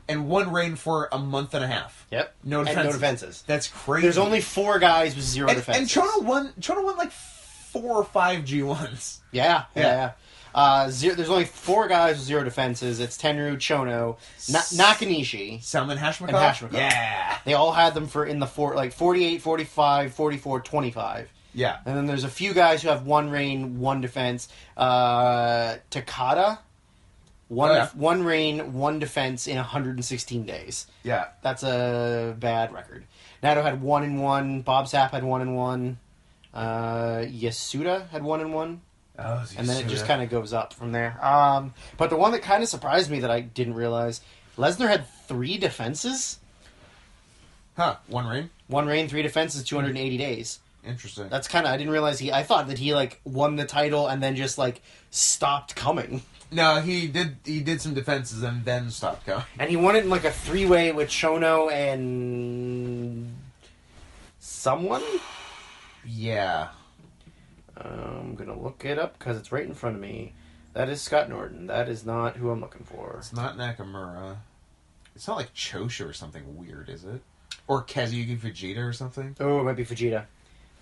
And 1 reign for a month and a half.
Yep.
No defenses.
And no defenses.
That's crazy.
There's only 4 guys with 0 defenses.
And Chono won like 4 or 5 G1s.
Yeah. There's only 4 guys with 0 defenses. It's Tenryu, Chono, Nakanishi,
Salman Hashimoto.
and Hashimoto.
Yeah.
They all had them for in the 48, 45, 44, 25.
Yeah.
And then there's a few guys who have 1 reign, 1 defense. Takada, 1 reign, 1 defense in 116 days.
Yeah.
That's a bad record. Nato had 1-1. Bob Sapp had 1-1. Yasuda had 1-1.
Oh,
And then it just kind of goes up from there. But the one that kind of surprised me that I didn't realize, Lesnar had 3 defenses.
Huh. 1 reign?
1 reign, 3 defenses, 280 days.
Interesting.
That's kind of, I didn't realize I thought that he, like, won the title and then just, like, stopped coming.
No, he did some defenses and then stopped going.
And he won it in, like, a 3-way with Chono and someone?
Yeah.
I'm going to look it up because it's right in front of me. That is Scott Norton. That is not who I'm looking for.
It's not Nakamura. It's not like Chosha or something weird, is it? Or Kazuyuki Fujita or something?
Oh, it might be Fujita.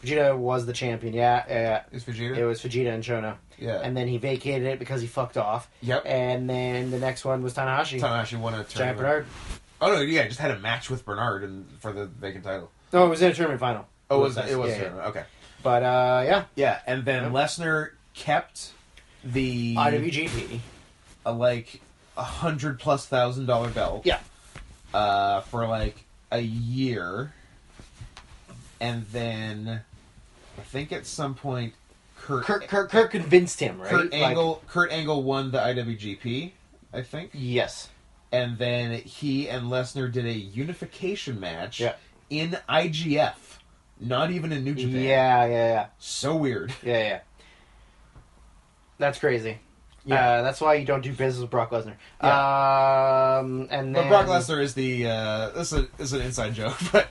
Fujita was the champion, yeah.
Is Fujita?
It was Fujita and Chono.
Yeah.
And then he vacated it because he fucked off.
Yep.
And then the next one was Tanahashi.
Tanahashi won a tournament.
Giant Bernard.
Oh, no, yeah, just had a match with Bernard for the vacant title.
No, it was in a tournament final.
Oh, it was a
Yeah,
tournament.
yeah.
Okay.
But, yeah.
Yeah, and then
Yep.
Lesnar kept the...
IWGP.
like $100,000+ belt.
Yeah.
For like a year. And then I think at some point Kurt
convinced him, right?
Kurt Angle won the IWGP, I think.
Yes.
And then he and Lesnar did a unification match in IGF. Not even in New Japan.
Yeah.
So weird.
Yeah. That's crazy.
Yeah.
That's why you don't do business with Brock Lesnar.
Yeah.
And then...
But Brock Lesnar is the... this is an inside joke, but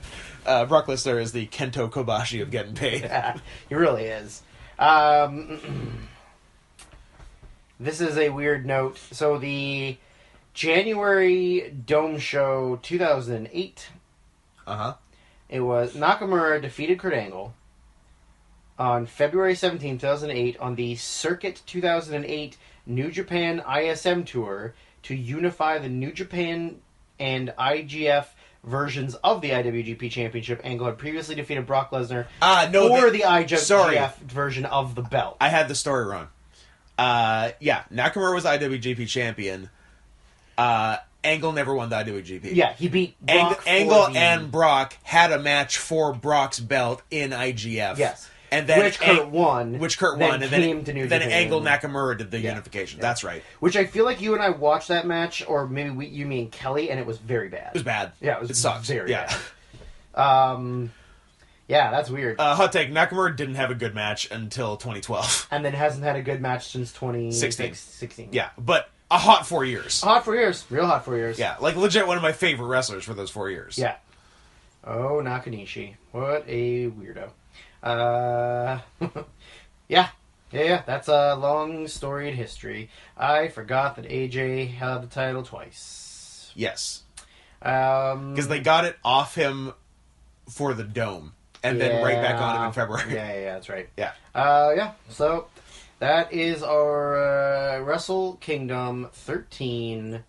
Brock Lesnar is the Kento Kobashi of getting paid.
Yeah, he really is. This is a weird note. So the January Dome Show 2008...
Uh-huh.
It was Nakamura defeated Kurt Angle on February 17, 2008 on the Circuit 2008 New Japan ISM Tour to unify the New Japan and IGF versions of the IWGP Championship. Angle had previously defeated Brock Lesnar for the IGF version of the belt.
I had the story wrong. Nakamura was IWGP champion. Angle never won the IWGP.
Yeah, he beat Brock.
Angle and Brock had a match for Brock's belt in IGF.
Yes.
And then
Which Kurt won.
And
came to New
then
Japan.
Angle Nakamura did the unification.
Yeah.
That's right.
Which I feel like you and I watched that match, or maybe you, me, and Kelly, and it was very bad.
It was bad.
Yeah, it
sucks.
very
bad.
Yeah, that's weird.
Hot take, Nakamura didn't have a good match until 2012.
And then hasn't had a good match since
2016. Yeah, but a hot 4 years.
Hot 4 years. Real hot 4 years.
Yeah, like legit one of my favorite wrestlers for those 4 years.
Yeah. Oh, Nakanishi. What a weirdo. Yeah. That's a long storied history. I forgot that AJ had the title twice.
Yes.
Because
they got it off him for the Dome. And then right back on him in February.
Yeah, that's right.
Yeah.
So that is our Wrestle Kingdom 13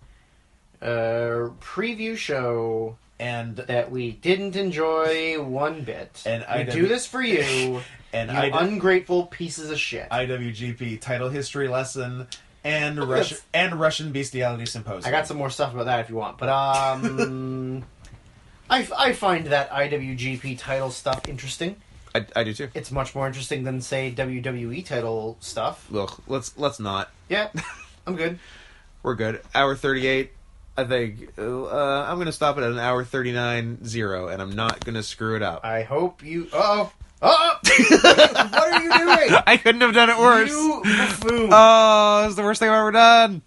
preview show.
And
that we didn't enjoy one bit.
And
we do this for you,
and
you ungrateful pieces of shit.
IWGP title history lesson and Russian bestiality symposium.
I got some more stuff about that if you want, but I find that IWGP title stuff interesting.
I do too.
It's much more interesting than, say, WWE title stuff.
Look, let's not.
Yeah, I'm good.
We're good. Hour 38. I think I'm going to stop it at an hour 39.0, and I'm not going to screw it up.
I hope you... Uh-oh. What are you doing?
I couldn't have done it worse.
You buffoon.
Oh, it's the worst thing I've ever done.